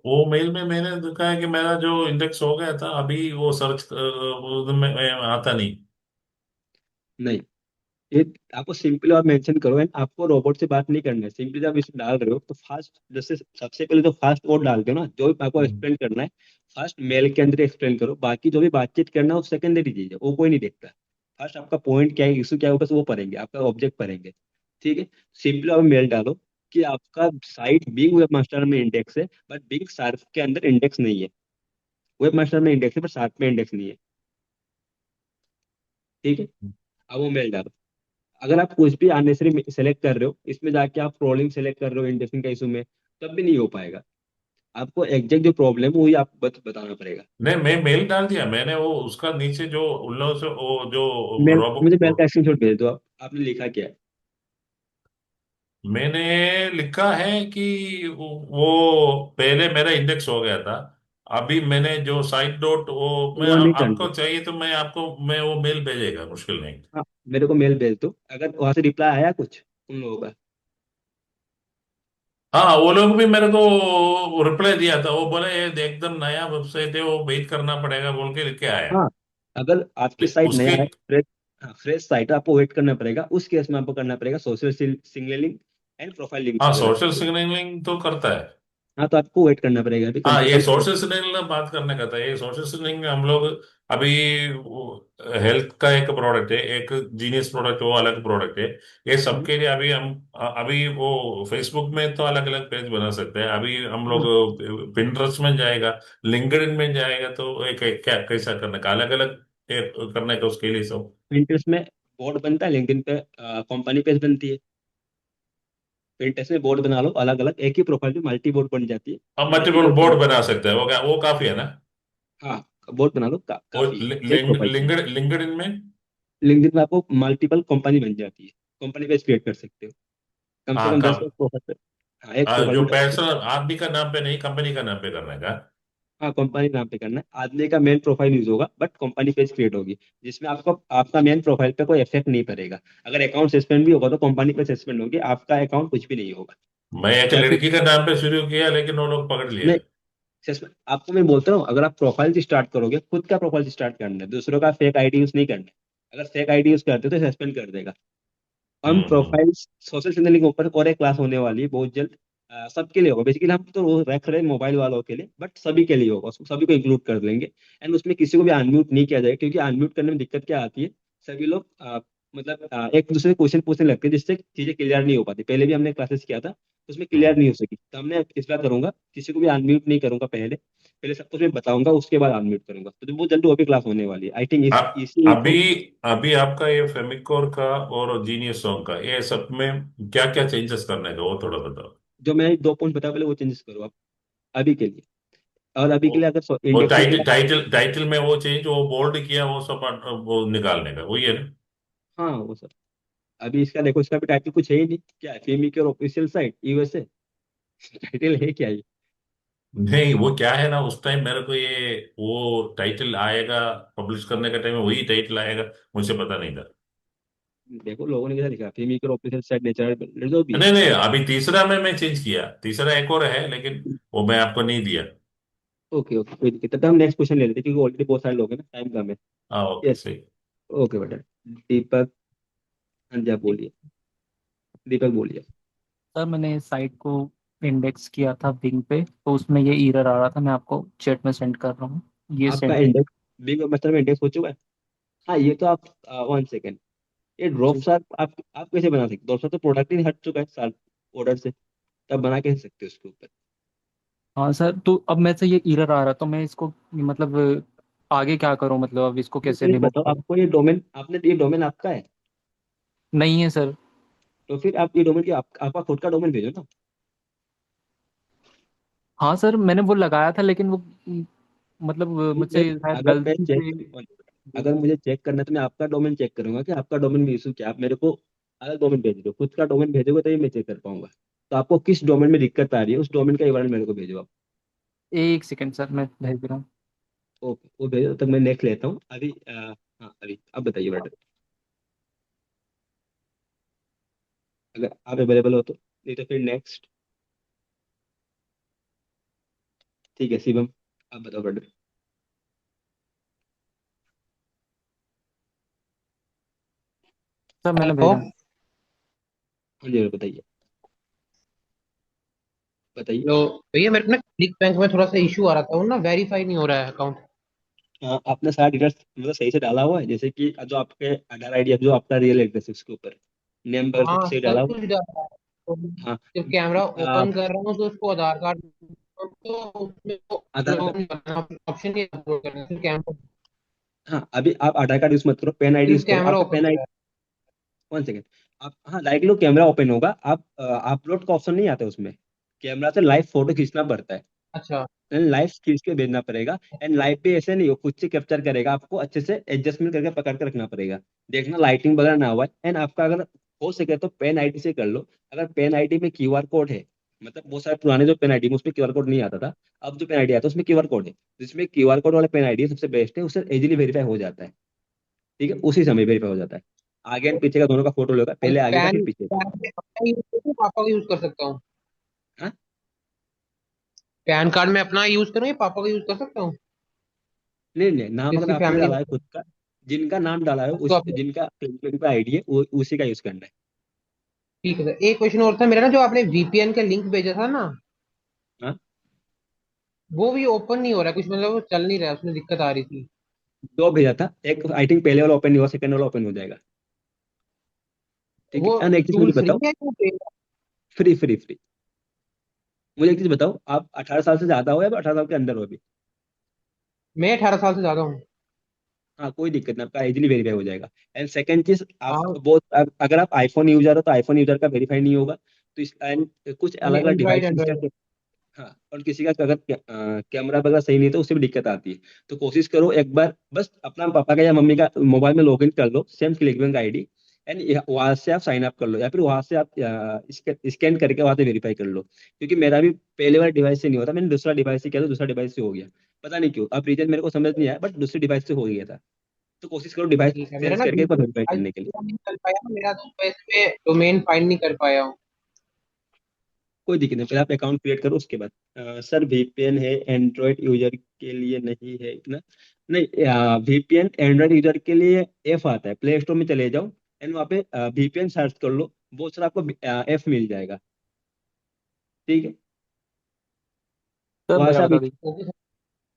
वो मेल में मैंने देखा है कि मेरा जो इंडेक्स हो गया था, अभी वो सर्च में आता नहीं। नहीं, ये आपको सिंपली और मेंशन करो, एंड आपको रोबोट से बात नहीं करना है। सिंपली जब इसे डाल रहे हो तो फास्ट, जैसे सबसे पहले तो फास्ट वो डालते हो ना, जो भी आपको हम्म। एक्सप्लेन करना है फर्स्ट मेल के अंदर एक्सप्लेन करो, बाकी जो भी बातचीत करना है वो सेकेंडरी चीज है, वो कोई नहीं देखता। फर्स्ट आपका पॉइंट क्या है, इशू क्या है, बस वो पढ़ेंगे, आपका ऑब्जेक्ट पढ़ेंगे। ठीक है। सिंपली आप मेल डालो कि आपका साइट बिंग वेब मास्टर में इंडेक्स है, बट बिंग शार्प के अंदर इंडेक्स नहीं है। वेब मास्टर में इंडेक्स है पर शार्प में इंडेक्स नहीं है। ठीक है। अब वो मेल डालो। अगर आप कुछ भी अननेसरी सेलेक्ट कर रहे हो, इसमें जाके आप ट्रोलिंग सेलेक्ट कर रहे हो इंडेक्सिंग का इशू में, तब भी नहीं हो पाएगा। आपको एग्जैक्ट जो प्रॉब्लम है वही आप बताना पड़ेगा। नहीं, मैं मेल डाल दिया मैंने, वो उसका नीचे जो उन लोगों से वो जो मेल, मुझे मेल का रोबोट, स्क्रीनशॉट भेज दो आप, आपने लिखा क्या है। मैंने लिखा है कि वो पहले मेरा इंडेक्स हो गया था। अभी मैंने जो साइट डॉट वो, मैं वो नहीं करना। आपको चाहिए तो मैं आपको, मैं वो मेल भेजेगा, मुश्किल नहीं। हाँ, मेरे को मेल भेज दो, अगर वहां से रिप्लाई आया कुछ उन लोगों का। हाँ, वो लोग भी मेरे को रिप्लाई दिया था, वो बोले ये एकदम नया वेबसाइट है, वो वेट करना पड़ेगा बोल के लिख के आया। हाँ, अगर आपकी साइट नया उसके, है, फ्रेश, हाँ फ्रेश साइट है, आपको वेट करना पड़ेगा। उस केस में आपको करना पड़ेगा social signalling and profile links हाँ, वगैरह। सोशल सिग्नलिंग तो करता है। हाँ, तो आपको वेट करना पड़ेगा अभी कम हाँ, से ये कम। सोशल सिग्नलिंग बात करने का था, ये सोशल सिग्नलिंग हम लोग अभी हेल्थ का एक प्रोडक्ट है, एक जीनियस प्रोडक्ट, वो अलग प्रोडक्ट है। ये हम्म, सबके लिए अभी हम अभी वो फेसबुक में तो अलग अलग पेज बना सकते हैं, अभी हम हाँ, लोग पिंटरेस्ट में जाएगा, लिंक्डइन में जाएगा, तो एक क्या कैसा करने का अलग अलग करने का उसके लिए सब? Pinterest में बोर्ड बनता है, लिंक्डइन पे कंपनी पेज बनती है। Pinterest में बोर्ड बना लो अलग अलग, एक ही प्रोफाइल पे मल्टी बोर्ड बन जाती है। अब मल्टी मल्टीपल बोर्ड बोर्ड बना, बना सकते हैं, वो काफी है ना? हाँ बोर्ड बना लो, वो काफी है एक प्रोफाइल से। लिंक्डइन में? लिंक्डइन में आपको मल्टीपल कंपनी बन जाती है, कंपनी पेज क्रिएट कर सकते हो, कम से हाँ कम 10 कब? प्रोफाइल पे। हाँ एक प्रोफाइल जो में 10। पर्सनल आदमी का नाम पे नहीं, कंपनी का नाम पे करने का? हाँ कंपनी नाम पे करना है, आदमी का मेन प्रोफाइल यूज होगा बट कंपनी पेज क्रिएट होगी, जिसमें आपको आपका मेन प्रोफाइल पे कोई इफेक्ट नहीं पड़ेगा। अगर अकाउंट सस्पेंड भी होगा तो कंपनी पे सस्पेंड होगी, आपका अकाउंट कुछ भी नहीं होगा। मैं एक या फिर लड़की के नाम पे शुरू किया, लेकिन वो लोग पकड़ लिया। नहीं, आपको मैं बोलता हूँ, अगर आप प्रोफाइल से स्टार्ट करोगे, खुद का प्रोफाइल से स्टार्ट करना है, दूसरों का फेक आईडी यूज नहीं करना है। अगर फेक आईडी यूज करते हो तो सस्पेंड कर देगा। हम हम्म। प्रोफाइल सोशल सिग्नलिंग के ऊपर और एक क्लास होने वाली है बहुत जल्द। सबके लिए होगा बेसिकली, हम तो वो रख रहे हैं मोबाइल वालों के लिए, बट सभी के लिए होगा, उसको सभी को इंक्लूड कर लेंगे। एंड उसमें किसी को भी अनम्यूट नहीं किया जाएगा, क्योंकि अनम्यूट करने में दिक्कत क्या आती है, सभी लोग मतलब एक दूसरे से क्वेश्चन पूछने लगते हैं, जिससे चीजें क्लियर नहीं हो पाती। पहले भी हमने क्लासेस किया था तो उसमें क्लियर हम्म। नहीं हो सकी, तो हमने इस बार करूंगा, किसी को भी अनम्यूट नहीं करूंगा, पहले पहले सब कुछ मैं बताऊंगा, उसके बाद अनम्यूट करूंगा। तो बहुत जल्द वो भी क्लास होने वाली है, आई थिंक इसी अभी इन्फो। अभी आपका ये फेमिकोर का और जीनियस सॉन्ग का, ये सब में क्या क्या चेंजेस करने का, वो थोड़ा बताओ। जो मैं 2 पॉइंट बताया पहले, वो चेंजेस करो आप अभी के लिए। और अभी वो के लिए अगर वो इंडेक्स में टाइटल गया। टाइटल टाइटल में वो चेंज, वो बोल्ड किया, वो सब वो निकालने का, वही है ना? हाँ वो सर, अभी इसका देखो, इसका भी टाइटल कुछ है ही नहीं, क्या है, फेमी के ऑफिशियल साइट यूएसए। टाइटल है क्या ये? नहीं, वो क्या है ना, उस टाइम मेरे को ये वो टाइटल आएगा, पब्लिश करने का टाइम में वही टाइटल आएगा, मुझे पता नहीं था। देखो लोगों ने क्या लिखा, फेमी के ऑफिशियल साइट नेचर जो भी है। नहीं नहीं, अभी तीसरा में मैं चेंज किया, तीसरा एक और है, लेकिन वो मैं आपको नहीं दिया। ओके ओके, कोई दिक्कत नहीं। तो हम नेक्स्ट क्वेश्चन ले लेते हैं, क्योंकि ऑलरेडी बहुत सारे लोग हैं ना, टाइम कम है। हाँ ओके यस। सही। ओके बेटा। दीपक। हाँ जी आप बोलिए, दीपक बोलिए। सर मैंने साइट को इंडेक्स किया था बिंग पे, तो उसमें ये एरर आ रहा था, मैं आपको चैट में सेंड कर रहा हूँ। ये आपका सेंड कर। इंडेक्स बिग मतलब में इंडेक्स हो चुका है? हाँ ये तो आप, 1 सेकेंड, ये ड्रॉप जी। सार आप कैसे बना सकते, ड्रॉप सार तो प्रोडक्ट ही हट चुका है साल ऑर्डर से, तब बना कैसे सकते हो उसके ऊपर? हाँ सर, तो अब मैं से ये एरर आ रहा, तो मैं इसको मतलब आगे क्या करूँ, मतलब अब इसको मुझे कैसे एक रिमूव बताओ, करूँ? आपको ये डोमेन, आपने ये डोमेन आपका है? नहीं है सर। तो फिर आप ये डोमेन की आपका खुद का डोमेन भेजो ना। हाँ सर, मैंने वो लगाया था, लेकिन वो मतलब मैं, मुझसे शायद अगर मैं गलती चेक, से। अगर मुझे चेक करना है तो मैं आपका डोमेन चेक करूंगा कि आपका डोमेन में इशू क्या है। आप मेरे को अलग डोमेन भेज दो, खुद का डोमेन भेजोगे तभी मैं चेक कर पाऊंगा। तो आपको किस डोमेन में दिक्कत आ रही है, उस डोमेन का विवरण मेरे को भेजो आप। एक सेकंड सर, मैं भेज रहा हूँ। ओके वो भेजो, तब मैं नेक्स्ट लेता हूँ अभी। हाँ अभी अब बताइए बेटा, अगर आप अवेलेबल हो तो, नहीं तो फिर नेक्स्ट। ठीक है शिवम, आप बताओ बेटा। सर मैंने हेलो। भेजा। हाँ जी बताइए, बताइए। हेलो भैया, मेरे को ना क्लिक बैंक में थोड़ा सा इशू आ रहा था, वो ना वेरीफाई नहीं हो रहा है अकाउंट। हाँ आपने सारा डिटेल्स मतलब सही से डाला हुआ है, जैसे कि जो आपके आधार आईडी, जो आपका रियल एड्रेस है उसके ऊपर नेम वगैरह सब हाँ सही डाला सब हुआ कुछ डाल रहा है, तो है? हाँ जब कैमरा ओपन आप कर रहा हूँ तो उसको आधार कार्ड, तो उसमें आधार कार्ड, ऑप्शन नहीं अपलोड करना, सिर्फ कैमरा, हाँ अभी आप आधार कार्ड यूज मत करो, पेन आईडी यूज सिर्फ करो, कैमरा आपका ओपन पेन हो आईडी। रहा है। 1 सेकेंड, आप हाँ लाइक लो, कैमरा ओपन होगा, आप अपलोड का ऑप्शन नहीं आता उसमें, कैमरा से लाइव फोटो खींचना पड़ता है, अच्छा। लाइव खींच के भेजना पड़ेगा। एंड लाइव पे ऐसे नहीं हो, खुद से कैप्चर करेगा, आपको अच्छे से एडजस्टमेंट करके पकड़ के रखना पड़ेगा, देखना लाइटिंग वगैरह ना हुआ। एंड आपका अगर हो सके तो पेन आईडी से कर लो, अगर पेन आईडी में क्यूआर कोड है, मतलब बहुत सारे पुराने जो पेन आईडी में उसमें क्यूआर कोड नहीं आता था, अब जो पेन आईडी आता है उसमें क्यूआर कोड है, जिसमें क्यूआर कोड वाला पेन आईडी सबसे बेस्ट है, उससे इजीली वेरीफाई हो जाता है। ठीक है, उसी समय वेरीफाई हो जाता है। आगे एंड पीछे का दोनों का फोटो लेगा, भाई पहले आगे का पैन फिर पीछे का। पैन में अपना यूज करूँ, पापा का यूज कर सकता हूँ? हाँ पैन कार्ड में अपना यूज करूँ या पापा का यूज कर सकता हूँ? नहीं नहीं, नाम अगर जिसकी आपने फैमिली डाला है में खुद का, जिनका नाम डाला है तो उस अपने, जिनका पे आईडी है वो उसी का यूज करना है। ठीक है सर। एक क्वेश्चन और था मेरा ना, जो आपने वीपीएन का लिंक भेजा था ना, हाँ वो भी ओपन नहीं हो रहा है कुछ, मतलब वो चल नहीं रहा है, उसमें दिक्कत आ रही थी। दो भेजा था, एक आई थिंक पहले वाला ओपन नहीं हुआ, सेकंड वाला ओपन हो जाएगा। ठीक वो है, एंड एक चीज टूल मुझे फ्री बताओ, है वो paid है? Free free free. मुझे एक चीज बताओ, आप 18 साल से ज्यादा हो या 18 साल के अंदर हो अभी? मैं 18 साल से ज्यादा हूँ। हाँ कोई दिक्कत नहीं, आपका इजीली वेरीफाई हो जाएगा। एंड सेकंड चीज, आप हाँ बहुत अगर आप आईफोन यूजर हो तो आईफोन यूजर का वेरीफाई नहीं होगा। तो इस एंड कुछ अलग नहीं, अलग एंड्रॉइड डिवाइसेस एंड्रॉइड। जैसे, हाँ, और किसी का अगर कैमरा वगैरह सही नहीं है तो उससे भी दिक्कत आती है। तो कोशिश करो एक बार बस अपना पापा का या मम्मी का मोबाइल में लॉगिन कर लो, same click bank ID, and वहां से आप साइन अप कर लो, या फिर वहां से आप स्कैन करके वहां से वेरीफाई कर लो। क्योंकि मेरा भी पहले वाले डिवाइस से नहीं होता, मैंने दूसरा डिवाइस से किया तो दूसरा डिवाइस से हो गया। पता नहीं क्यों, अब रीजन मेरे को समझ नहीं आया, बट दूसरे डिवाइस से हो गया था। तो कोशिश करो डिवाइस ठीक है, मेरा चेंज ना करके एक बार VPN वेरीफाई आज करने के लिए। पूरा नहीं कर पाया ना, मेरा तो इस पे डोमेन फाइंड नहीं कर पाया हूँ। कोई दिक्कत नहीं, पहले आप अकाउंट क्रिएट करो उसके बाद। सर वीपीएन है एंड्रॉयड यूजर के लिए नहीं है इतना। नहीं, वीपीएन एंड्रॉयड यूजर के लिए एफ आता है, प्ले स्टोर में चले जाओ एंड वहाँ पे वीपीएन सर्च कर लो, बहुत सारा आपको एफ मिल जाएगा। ठीक है, सर वहां मेरा से आप। बता दीजिए। ओके सर,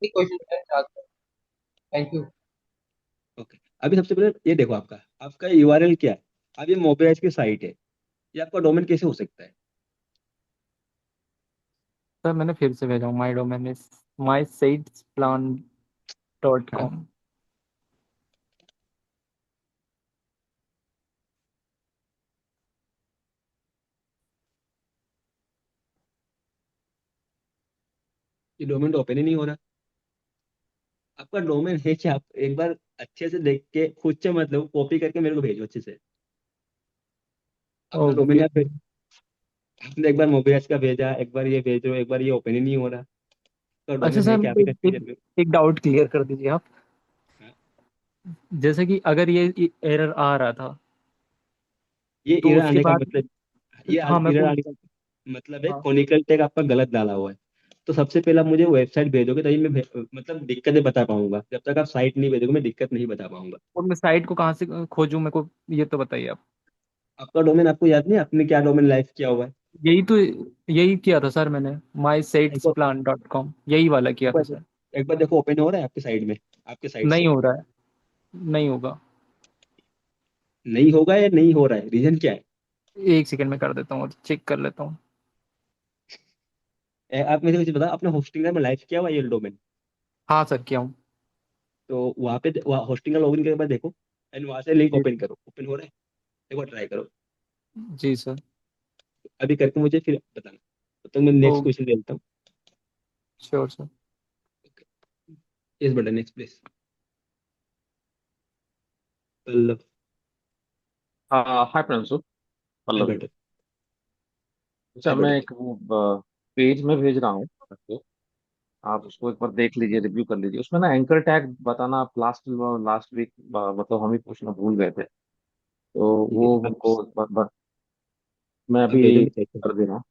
एक क्वेश्चन सर चाहता हूँ। Thank you. ओके, अभी सबसे पहले ये देखो, आपका आपका यूआरएल क्या है। अब ये मोबाइल की साइट है, ये आपका डोमेन कैसे हो सकता है। सर मैंने फिर से भेजा हूँ, माई domain is my sets plan dot हाँ, कॉम। ये डोमेन तो ओपन ही नहीं हो रहा। आपका डोमेन है क्या, आप एक बार अच्छे से देख के खुद से, मतलब कॉपी करके मेरे को भेजो अच्छे से। अपना डोमेन ओके। यहाँ पे आपने एक बार मोबियास का भेजा, एक बार ये भेज रहे हो, एक बार ये ओपन ही नहीं हो रहा। तो अच्छा डोमेन है सर, क्या, अभी एक, कंफ्यूजन एक, में। एक डाउट क्लियर कर दीजिए आप। हाँ, जैसे कि अगर ये एरर आ रहा था ये तो एरर उसके आने का बाद, मतलब, ये हाँ मैं एरर पूछ, आने का मतलब है हाँ, कॉनिकल टैग आपका गलत डाला हुआ है। तो सबसे पहले आप मुझे वेबसाइट भेजोगे तभी मैं मतलब दिक्कतें बता पाऊंगा, जब तक आप साइट नहीं भेजोगे मैं दिक्कत नहीं बता पाऊंगा। और मैं साइट को कहाँ से खोजूं, मेरे को ये तो बताइए आप। आपका डोमेन आपको याद नहीं है? आपने क्या डोमेन लाइव किया हुआ है? यही तो, यही किया था सर मैंने, माई एक सेट्स बार प्लान डॉट कॉम, यही वाला एक किया था बार सर। एक बार देखो, ओपन हो रहा है आपके साइड में, आपके साइड नहीं से? हो रहा है, नहीं होगा। नहीं होगा या नहीं हो रहा है, रीजन क्या है? एक सेकंड में कर देता हूँ, चेक कर लेता हूँ। आप मुझे कुछ बताओ, आपने होस्टिंग में लाइव किया हुआ है ये डोमेन? हाँ सर किया हूँ। तो वहाँ पे होस्टिंग का लॉगिन करके बाद देखो, एंड वहां से लिंक जी, ओपन करो, ओपन हो रहा है? एक बार ट्राई करो, जी सर। अभी करके मुझे फिर बताना। तो मैं ओ, नेक्स्ट क्वेश्चन देता हूँ। Sure sir. इस बटन नेक्स्ट प्लीज। पल्लव। हाँ, हाय प्रिंसु। है पल्लवी। बटन। अच्छा, है मैं बटन। एक वो पेज में भेज रहा हूँ आपको। आप उसको एक बार देख लीजिए, रिव्यू कर लीजिए। उसमें ना एंकर टैग बताना, आप लास्ट लास्ट वीक मतलब हम ही पूछना भूल गए थे, तो ठीक है, वो आप हमको मैं आप भेजो, अभी मैं चेक कर करता दे रहा हूँ,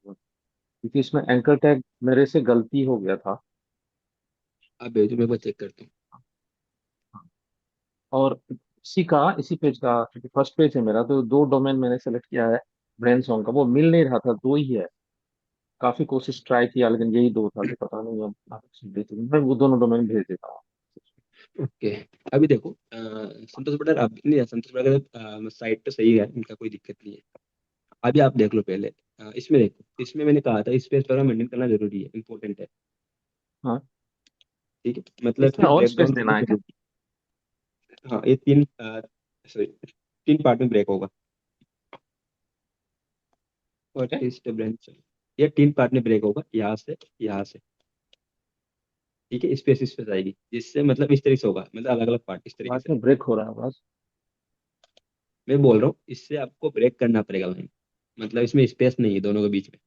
क्योंकि इसमें एंकर टैग मेरे से गलती हो गया था। हूँ। आप भेजो, मैं एक बार चेक करता हूँ। और इसी पेज का, क्योंकि फर्स्ट पेज है मेरा, तो दो डोमेन मैंने सेलेक्ट किया है। ब्रेन सॉन्ग का वो मिल नहीं रहा था, दो ही है। काफी कोशिश ट्राई किया, लेकिन यही दो था, तो पता नहीं अब आप मैं वो दोनों डोमेन भेज देता हूँ। ओके, अभी देखो, संतोष बटर आप नहीं, संतोष बटर का साइट तो सही है, इनका कोई दिक्कत नहीं है। अभी आप देख लो पहले, इसमें देखो, इसमें मैंने कहा था स्पेस वगैरह मेंटेन करना जरूरी है, इंपॉर्टेंट है। हाँ, ठीक है, मतलब इसमें कि और ब्रेक स्पेस डाउन देना करना है क्या? जरूरी है। हाँ, ये तीन सॉरी, तीन पार्ट में ब्रेक होगा। और क्या? इस ब्रांच, ये तीन पार्ट में ब्रेक होगा, यहाँ से, यहाँ से। ठीक है, स्पेस स्पेस आएगी, जिससे मतलब इस तरीके से होगा, मतलब अलग अलग पार्ट इस तरीके आवाज से। में ब्रेक हो रहा है आवाज। मैं बोल रहा हूँ इससे आपको ब्रेक करना पड़ेगा लाइन, मतलब इसमें स्पेस नहीं है दोनों के बीच में।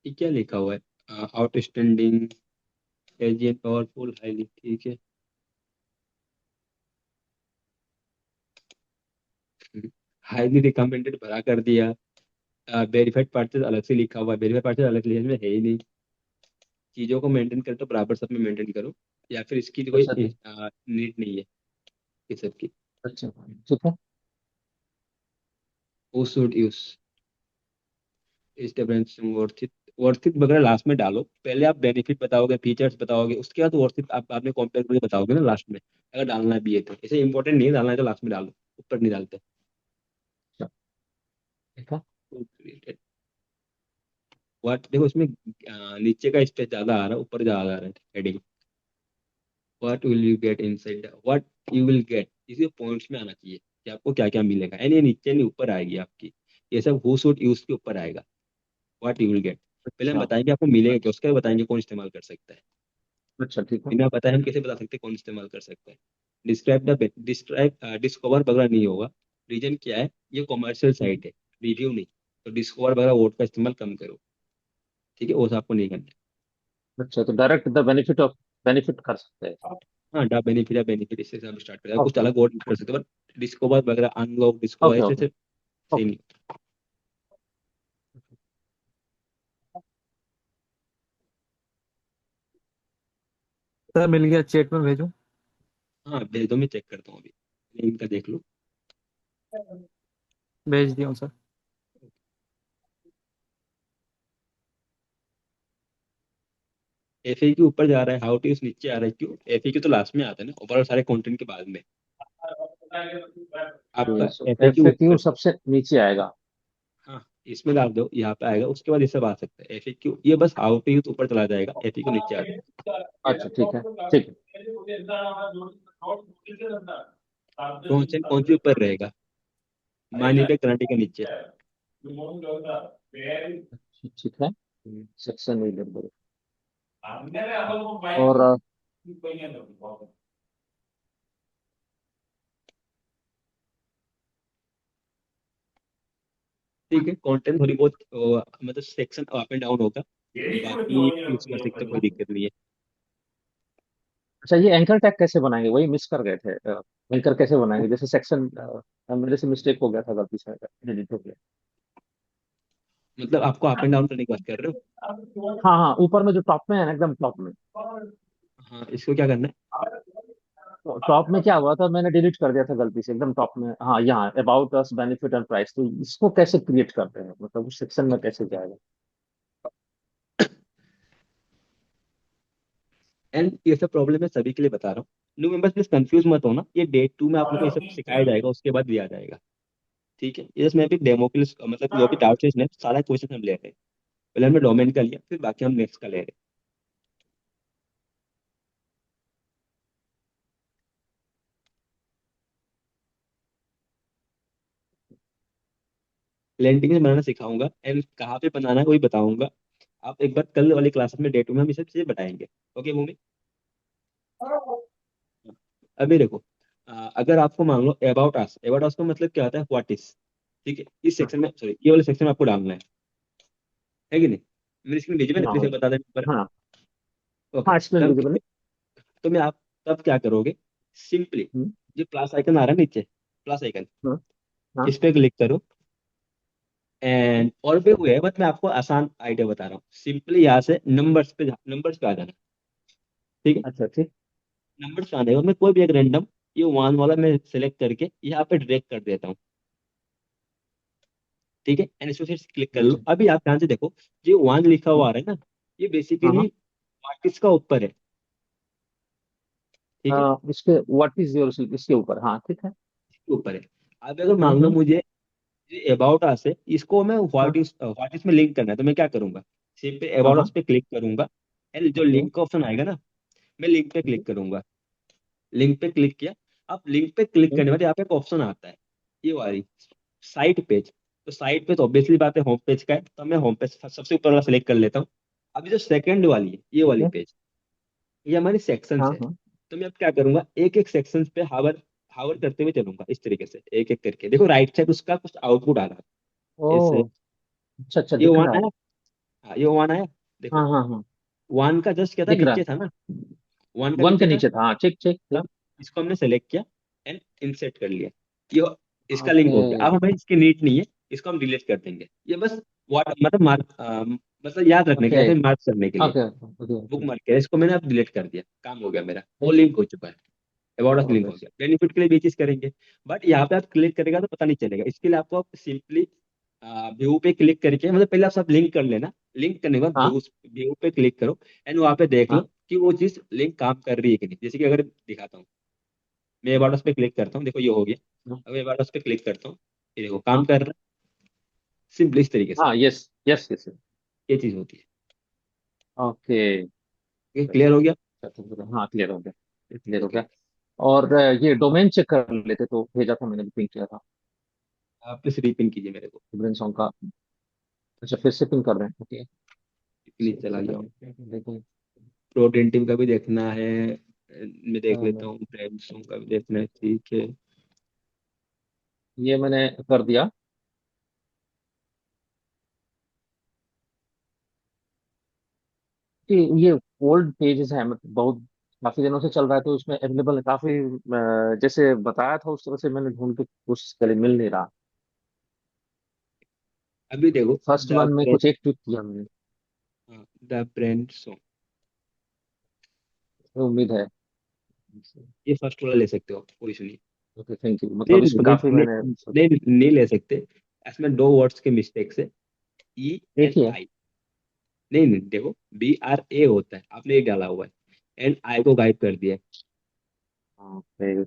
ये क्या लिखा हुआ है, आउटस्टैंडिंग, एजिएंट, पावरफुल, हाईली, ठीक है। हाईली रिकमेंडेड भरा कर दिया। वेरीफाइड पार्सेल अलग से लिखा हुआ है, वेरीफाइड पार्सेल अलग लिखने में है ही नहीं। चीजों को मेंटेन करो तो बराबर सब में मेंटेन करो, या फिर इसकी तो कोई अच्छा जी। नीड नहीं है ये सब की। अच्छा, ठीक है। वो should use is the branch worth it. वर्थित वगैरह लास्ट में डालो, पहले आप बेनिफिट बताओगे, फीचर्स बताओगे, उसके बाद वर्थित आप बाद में कंपेयर करके बताओगे ना लास्ट में, अगर डालना भी है तो। ऐसे इंपॉर्टेंट नहीं है, डालना है तो लास्ट में डालो, ऊपर नहीं डालते। अच्छा, ठीक है। व्हाट देखो इसमें नीचे का स्पेस ज्यादा आ रहा है, ऊपर ज्यादा आ रहा है heading. What will you get inside, what you will get इसी पॉइंट्स में आना चाहिए कि आपको क्या क्या मिलेगा, यानी ये नीचे नहीं ऊपर आएगी आपकी, ये सब हु शुड यूज के ऊपर आएगा। व्हाट यू विल गेट पहले हम अच्छा, बताएंगे आपको मिलेगा क्या, उसके बाद बताएंगे कौन इस्तेमाल कर सकता है। अच्छा, ठीक है। बिना बताए हम कैसे बता सकते हैं कौन इस्तेमाल कर सकता है। डिस्क्राइब डिस्कवर वगैरह नहीं होगा। रीजन क्या है, ये कॉमर्शियल हम्म, साइट है, रिव्यू नहीं। तो डिस्कवर वगैरह वर्ड का इस्तेमाल कम करो, ठीक है, वो सब आपको नहीं करना है। अच्छा, तो direct the benefit of benefit कर सकते हैं। हाँ डा बेनिफिट या बेनिफिट इससे सब स्टार्ट करेगा, कुछ ओके, अलग वर्ड कर सकते हो, बट डिस्कवर वगैरह अनलॉक डिस्कवर ओके, ऐसे ओके, से सही ओके। नहीं। सर मिल गया, चैट में भेजूं? हाँ भेज दो, मैं चेक करता हूँ अभी, लिंक का देख लो। भेज दिया हूँ सर। एफएक्यू ऊपर जा रहा है, हाउ टू यूज नीचे आ रहा है, क्यों? एफएक्यू तो लास्ट में आता है ना, ओवरऑल सारे कंटेंट के बाद में। आपका सो एफएक्यू FAQ ऊपर। सबसे नीचे आएगा। हाँ इसमें डाल दो, यहाँ पे आएगा, उसके बाद ये सब आ सकता है। एफएक्यू ये बस हाउ टू यूज ऊपर चला जाएगा, एफएक्यू नीचे आ जाएगा। अच्छा, ठीक है, ठीक है। कौन सी ऊपर रहेगा? मानी पे करंटी के नीचे। अच्छा, ठीक है। सेक्शन रीडर और ठीक है, कंटेंट थोड़ी बहुत मतलब सेक्शन अप एंड डाउन होगा, बाकी यूज कर सकते हो, कोई दिक्कत नहीं है। अच्छा, ये एंकर टैग कैसे बनाएंगे, वही मिस कर गए थे। एंकर कैसे बनाएंगे, जैसे सेक्शन मेरे से मिस्टेक हो गया था, गलती से डिलीट हो गया। मतलब आपको अप एंड डाउन करने की बात कर रहे हाँ, हाँ, ऊपर में जो टॉप में है ना, एकदम टॉप में। हो? हाँ इसको क्या करना है? तो टॉप में क्या हुआ था, मैंने डिलीट कर दिया था गलती से, एकदम टॉप में। हाँ, यहाँ about us, benefit and price, तो इसको कैसे क्रिएट करते हैं, मतलब उस सेक्शन में कैसे जाएगा। एंड ये सब प्रॉब्लम मैं सभी के लिए बता रहा हूँ, न्यू मेंबर्स प्लीज कंफ्यूज मत होना, ये डे 2 में आप लोग को ये सब सिखाया जाएगा, उसके बाद दिया जाएगा। ठीक है, ये मैं भी डेमो के लिए, मतलब जो भी डाउट है सारा क्वेश्चन हम ले रहे हैं। पहले हमने डोमेन का लिया, फिर बाकी हम नेक्स्ट का ले रहे हैं। लैंडिंग बनाना सिखाऊंगा, एंड कहाँ पे बनाना है वही बताऊंगा। आप एक बार कल वाली क्लास में डे 2 में हम ये सब चीजें बताएंगे। ओके भूमि, अभी देखो, अगर आपको मान लो अबाउट अस का मतलब क्या होता है, व्हाट इज। ठीक है, इस हाँ, सेक्शन में, सॉरी ये वाले सेक्शन में आपको डालना है कि नहीं? मेरी स्क्रीन भेजी मैंने, हाँ, प्लीज एक बता देना पर। हाँ, ओके, हाँ, एक्सप्लेन तब विजिबल। तो मैं आप तब क्या करोगे, सिंपली हम्म, जो प्लस आइकन आ रहा है नीचे, प्लस आइकन, हाँ, हाँ, इस पे क्लिक करो। एंड और भी हुए है, बट मैं आपको आसान आइडिया बता रहा हूँ, सिंपली यहाँ से नंबर्स पे आ जाना। ठीक है, अच्छा, ठीक। नंबर्स पे आने के बाद मैं कोई भी एक रैंडम, ये वन वाला मैं सिलेक्ट करके यहाँ पे ड्रैग कर देता हूँ। ठीक है, एंड इसको फिर क्लिक कर लो। अच्छा, अभी आप ध्यान से देखो, ये वन लिखा हुआ हम्म, आ रहा है ना, ये हाँ, बेसिकली हाँ। आर्टिस्ट का ऊपर है। ठीक है, इसके व्हाट इज योर, इसके ऊपर, हाँ, ठीक है। इसके ऊपर है। अब अगर हम्म, मान लो मुझे ये अबाउट अस है, इसको मैं हाँ, व्हाट इज में लिंक करना है, तो मैं क्या करूंगा, सिंपली हाँ, अबाउट हाँ, अस पे क्लिक करूंगा, एंड जो ओके। लिंक का ऑप्शन आएगा ना, मैं लिंक पे क्लिक करूंगा। लिंक पे क्लिक किया। अब लिंक पे क्लिक करने के बाद यहाँ पे एक ऑप्शन आता है, ये वाली साइट पेज। तो साइट पे तो ऑब्वियसली बात है होम पेज का है, तो मैं होम पेज सबसे ऊपर वाला सेलेक्ट कर लेता हूँ। अभी जो सेकंड वाली है, ये ठीक वाली है। पेज, ये हमारी सेक्शंस हाँ, है। हाँ। तो मैं अब क्या करूंगा, एक एक सेक्शंस पे हावर हावर करते हुए चलूंगा, इस तरीके से एक एक करके। देखो राइट साइड उसका कुछ आउटपुट आ रहा है ओ, ऐसे। अच्छा, अच्छा, ये दिख वन रहा है। आया, हाँ ये वन आया, देखो। हाँ, हाँ, हाँ, वन का जस्ट क्या था, दिख रहा नीचे है। था ना, वन का वन के नीचे था। नीचे था, हाँ, ठीक, ठीक, ठीक। अब इसको हमने सेलेक्ट किया एंड इंसर्ट कर लिया, ये इसका लिंक ओके, हो गया। अब हमें इसकी नीड नहीं है, इसको हम डिलीट कर देंगे। ये बस व्हाट मतलब मार्क, मतलब याद रखने के ओके, लिए, ऐसे मार्क करने के लिए, okay, okay, book okay, mark किया इसको मैंने, अब डिलीट कर दिया, काम हो गया मेरा, वो ठीक। लिंक हो चुका है। अबाउट अस लिंक ओके, हो गया, बेनिफिट के लिए भी ये चीज करेंगे। बट यहाँ पे आप क्लिक करेगा तो पता नहीं चलेगा, इसके लिए आपको सिंपली व्यू पे क्लिक करके, मतलब पहले आप सब लिंक कर लेना। लिंक करने के बाद हाँ व्यू व्यू पे क्लिक करो, एंड वहां पे देख लो हाँ कि वो चीज लिंक काम कर रही है कि नहीं। जैसे कि अगर दिखाता हूँ, मैं अबाउट अस पे क्लिक करता हूँ, देखो ये हो गया। हाँ अब अबाउट अस पे क्लिक करता हूँ, ये देखो काम हाँ कर रहा है, सिंपल इस तरीके से। हाँ, यस यस यस। ये चीज होती है। ओके। क्लियर हो गया? हाँ क्लियर हो गया, क्लियर हो ओके। गया। और ये डोमेन चेक कर लेते तो भेजा था मैंने, पिंक किया था आप प्लीज रिपिन कीजिए मेरे को। ब्रेन सॉन्ग का। अच्छा फिर से पिंक कर रहे हैं, ओके। प्लीज चला जाओ। देखो प्रोडेंटिव का भी देखना है, मैं देख लेता हूँ। ब्रांड्सों का भी देखना है, ठीक है। ये मैंने कर दिया। कि ये ओल्ड पेजेस है, मतलब बहुत काफी दिनों से चल रहा है तो उसमें अवेलेबल है काफी। जैसे बताया था उस तरह से मैंने ढूंढ के कोशिश करी, मिल नहीं रहा। अभी देखो फर्स्ट द वन में ब्रांड, कुछ एक ट्वीट किया मैंने, द ब्रांड सॉन्ग, तो उम्मीद है। ये फर्स्ट वाला ले सकते हो, कोई इशू नहीं। ओके थैंक यू, नहीं मतलब इसमें नहीं काफी नहीं, मैंने नहीं, नहीं ले सकते। इसमें दो वर्ड्स के मिस्टेक से, ई एक एन ही है। आई। नहीं नहीं, देखो BRA होता है, आपने एक डाला हुआ है, एंड आई को गायब कर दिया है, ओके।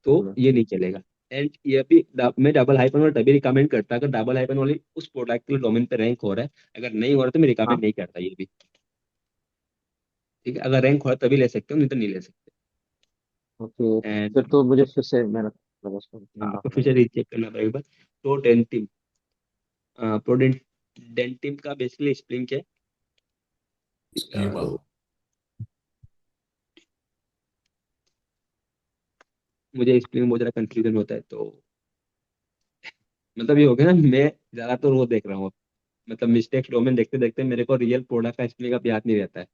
तो ये नहीं चलेगा। एंड ये भी मैं डबल हाइपन वाला तभी रिकमेंड करता अगर डबल हाइपन वाली उस प्रोडक्ट के डोमेन पे रैंक हो रहा है। अगर नहीं हो रहा तो मैं हाँ रिकमेंड नहीं करता ये भी। ठीक है, अगर रैंक हो रहा है तभी ले सकते हो, नहीं तो नहीं ले सकते। ओके। एंड फिर तो मुझे फिर से मेहनत करना होगा, उसको ढूंढना आपको फिर पड़ेगा। से रीचेक करना पड़ेगा एक बार। प्रोडेंटिव, प्रोडेंटिव का बेसिकली स्प्लिंग क्या है? स्कीमा। मुझे स्प्लिंग में बहुत ज्यादा कंफ्यूजन होता है, तो मतलब ये हो गया ना, मैं ज्यादातर वो देख रहा हूँ। मतलब मिस्टेक्स डोमेन देखते देखते मेरे को रियल प्रोडक्ट का स्प्लिंग का याद नहीं रहता है।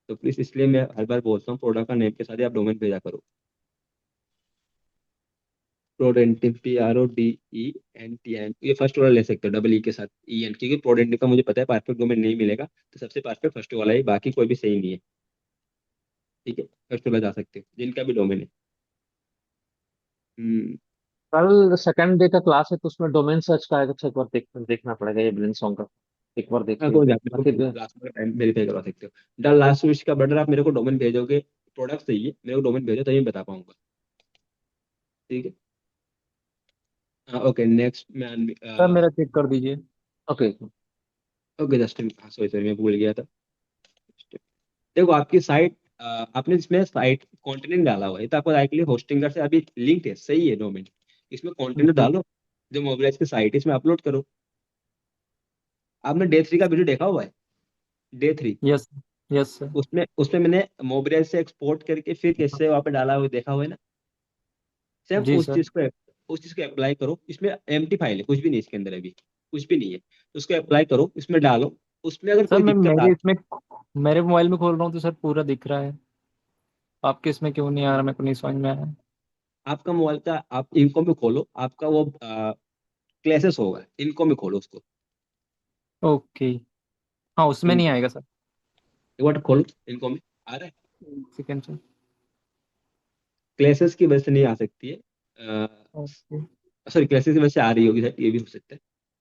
तो प्लीज इसलिए मैं हर बार बोलता हूँ, प्रोडक्ट का नेम के साथ ही आप डोमेन भेजा करो। प्रोडेंटिव, PRODENTIV, ये फर्स्ट वाला ले सकते हो डबल ई के साथ EN, क्योंकि प्रोडेंटिव का मुझे पता है परफेक्ट डोमेन नहीं मिलेगा, तो सबसे परफेक्ट फर्स्ट वाला ही, बाकी कोई भी सही नहीं है। ठीक है, फर्स्ट वाला जा सकते हो जिनका भी डोमेन है। हम्म। कल सेकंड डे का क्लास है तो उसमें डोमेन सर्च का एक अच्छा एक बार देखना पड़ेगा ये ब्रेन सॉन्ग का। एक बार हाँ, देखिए कोई नहीं, आप मेरे बाकी को लास्ट में टाइम वेरीफाई करवा सकते हो। द लास्ट विश का बटन आप मेरे को डोमेन भेजोगे, प्रोडक्ट सही है, मेरे को डोमेन भेजो तभी मैं बता पाऊंगा। ठीक है। हाँ ओके, नेक्स्ट मैं सर मेरा चेक कर दीजिए। ओके। ओके जस्ट, हाँ सॉरी सॉरी, मैं भूल गया था। देखो आपकी साइट, आपने इसमें साइट कॉन्टिनेंट डाला हुआ है, तो आपको डायरेक्टली होस्टिंग से अभी लिंक है, सही है डोमेन। इसमें कॉन्टिनेंट जी। डालो, जो मोबाइल की साइट है इसमें अपलोड करो। आपने डे 3 का वीडियो देखा हुआ है? Day 3, yes. Yes sir. उसमें उसमें मैंने मोबाइल से एक्सपोर्ट करके फिर कैसे वहां पे डाला हुआ देखा हुआ है ना। सेम जी उस सर। चीज को, उस चीज को अप्लाई करो। इसमें एम्प्टी फाइल है, कुछ भी नहीं इसके अंदर, अभी कुछ भी नहीं है, तो उसको अप्लाई करो, इसमें डालो। उसमें अगर सर कोई मैं दिक्कत मेरे इसमें मेरे मोबाइल में खोल रहा हूँ तो सर पूरा दिख रहा है। आपके इसमें क्यों नहीं आ रहा, मेरे को नहीं समझ में आया। आपका मोबाइल का, आप इनको में खोलो, आपका वो क्लेसेस होगा, इनको में खोलो उसको। ओके। हाँ उसमें नहीं इनको आएगा सर। एक बार खोलो, इनको में आ रहा है। Second sir. क्लेसेस की वजह से नहीं आ सकती है, ओके। सॉरी क्लेसेस की वजह से आ रही होगी शायद, ये भी हो सकता है।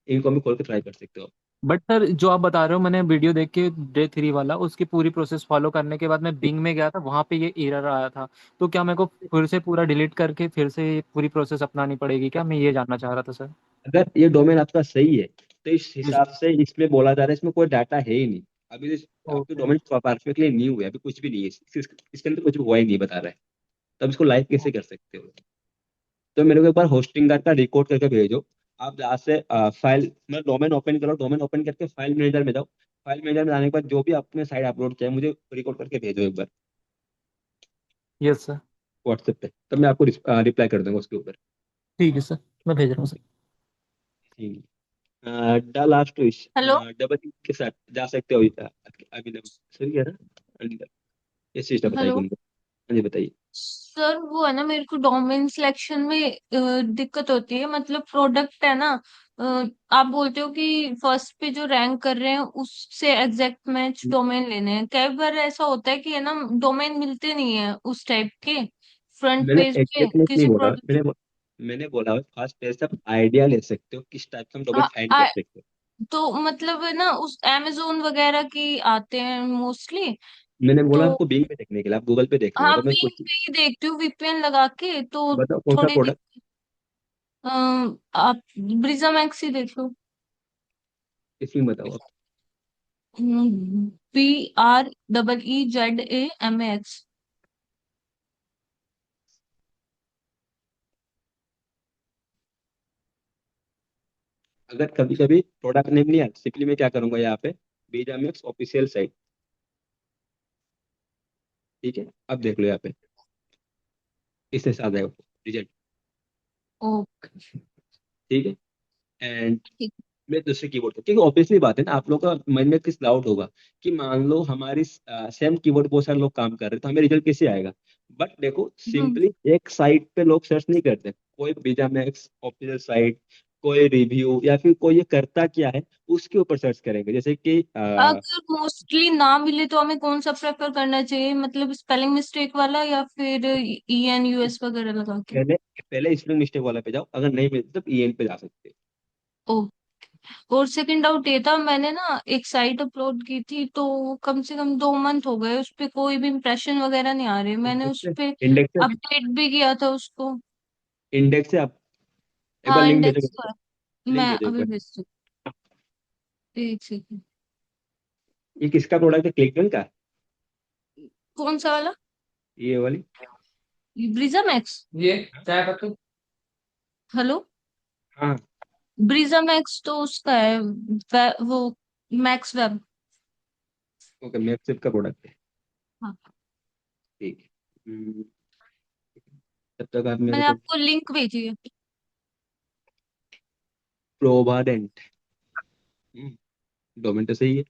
इनको में खोल के ट्राई कर सकते हो। बट सर जो आप बता रहे हो, मैंने वीडियो देख के डे 3 वाला, उसकी पूरी प्रोसेस फॉलो करने के बाद मैं बिंग में गया था, वहां पे ये एरर आया था। तो क्या मेरे को फिर से पूरा डिलीट करके फिर से ये पूरी प्रोसेस अपनानी पड़ेगी क्या? मैं ये जानना चाह रहा था सर। अगर ये डोमेन आपका सही है, तो इस जी हिसाब सर। से इसमें बोला जा रहा है इसमें कोई डाटा है ही नहीं। अभी आपके ओके। डोमेन परफेक्टली न्यू है, अभी कुछ भी नहीं है, इसके अंदर कुछ भी हुआ ही नहीं बता रहा है। तब इसको लाइव कैसे कर सकते हो? तो मेरे को एक बार होस्टिंग का रिकॉर्ड करके भेजो। आप जहाँ से फाइल, मतलब डोमेन ओपन करो, डोमेन ओपन करके फाइल मैनेजर में जाओ। फाइल मैनेजर में जाने के बाद जो भी आपने साइट अपलोड किया है, मुझे रिकॉर्ड करके भेजो एक बार यस सर। व्हाट्सएप पे, तब मैं आपको रिप्लाई कर दूंगा उसके ऊपर। ठीक है सर, मैं भेज रहा हूँ सर। ठीक है। The last wish hello. Double के साथ जा सकते हो, अभी सही है ना? ये चीज बताइए हेलो उनको। हाँ जी बताइए। सर, वो है ना, मेरे को डोमेन सिलेक्शन में दिक्कत होती है। मतलब प्रोडक्ट है ना, अ, आप बोलते हो कि फर्स्ट पे जो रैंक कर रहे हैं उससे एग्जैक्ट मैच डोमेन लेने हैं। कई बार ऐसा होता है कि है ना, डोमेन मिलते नहीं है उस टाइप के फ्रंट मैंने पेज पे एग्जैक्टली नहीं किसी बोला, प्रोडक्ट। मैंने बोला फर्स्ट पेज से आप आइडिया ले सकते हो किस टाइप का हम डोमेन आ, फाइंड कर आ, सकते हो। तो मतलब है ना, उस amazon वगैरह की आते हैं मोस्टली। मैंने बोला तो आपको बिंग पे देखने के लिए, आप गूगल पे देख रहे हो हाँ, तो मैं बिंग कुछ पे ही देखती हूँ वीपीएन लगा के, तो बताओ कौन सा थोड़ी प्रोडक्ट। आप ब्रिजा मैक्स ही देख लो। इसमें बताओ आप। BREEZAMAX। अगर कभी कभी प्रोडक्ट नेम नहीं आता, सिंपली मैं क्या करूंगा यहाँ पे, बीजामेक्स ऑफिशियल साइट, ठीक है, अब देख लो यहाँ पे, इससे साथ आएगा रिजल्ट, ओके। ठीक है। एंड ठीक। मैं दूसरे कीबोर्ड को, क्योंकि ऑब्वियसली बात है ना, आप लोग का मन में किस डाउट होगा कि मान लो हमारी सेम कीबोर्ड बहुत सारे लोग काम कर रहे हैं तो हमें रिजल्ट कैसे आएगा। बट देखो हम्म। सिंपली एक साइट पे लोग सर्च नहीं करते, कोई बीजामैक्स ऑफिशियल साइट, कोई रिव्यू, या फिर कोई ये करता क्या है उसके ऊपर सर्च करेंगे, जैसे कि अगर मोस्टली ना मिले तो हमें कौन सा प्रेफर करना चाहिए, मतलब स्पेलिंग मिस्टेक वाला या फिर ENUS वगैरह लगा के? पहले पहले स्पेलिंग मिस्टेक वाला पे जाओ, अगर नहीं मिलते तो ईएन पे जा सकते ओ। और सेकंड डाउट ये था, मैंने ना एक साइट अपलोड की थी, तो कम से कम 2 मंथ हो गए, उस पे कोई भी इम्प्रेशन वगैरह नहीं आ रहे। मैंने हो। उस पे इंडेक्स अपडेट भी किया था उसको। इंडेक्स से आप एक बार हाँ, लिंक भेजो इंडेक्स मेरे तो को, है। लिंक मैं भेजो एक अभी बार। भेजती हूँ, एक सेकंड। ये किसका प्रोडक्ट है, क्लिकबेल का? कौन सा वाला? ये वाली। Brezza max. ये चाय पत्ती। हेलो। हाँ। ब्रीजा मैक्स तो उसका है, वो मैक्स वेब। ओके, मैपसिप का प्रोडक्ट है, हाँ। ठीक है। तब तक आप मेरे मैंने को आपको लिंक भेजी है। प्रोवाडेंट, डोमेन तो सही है।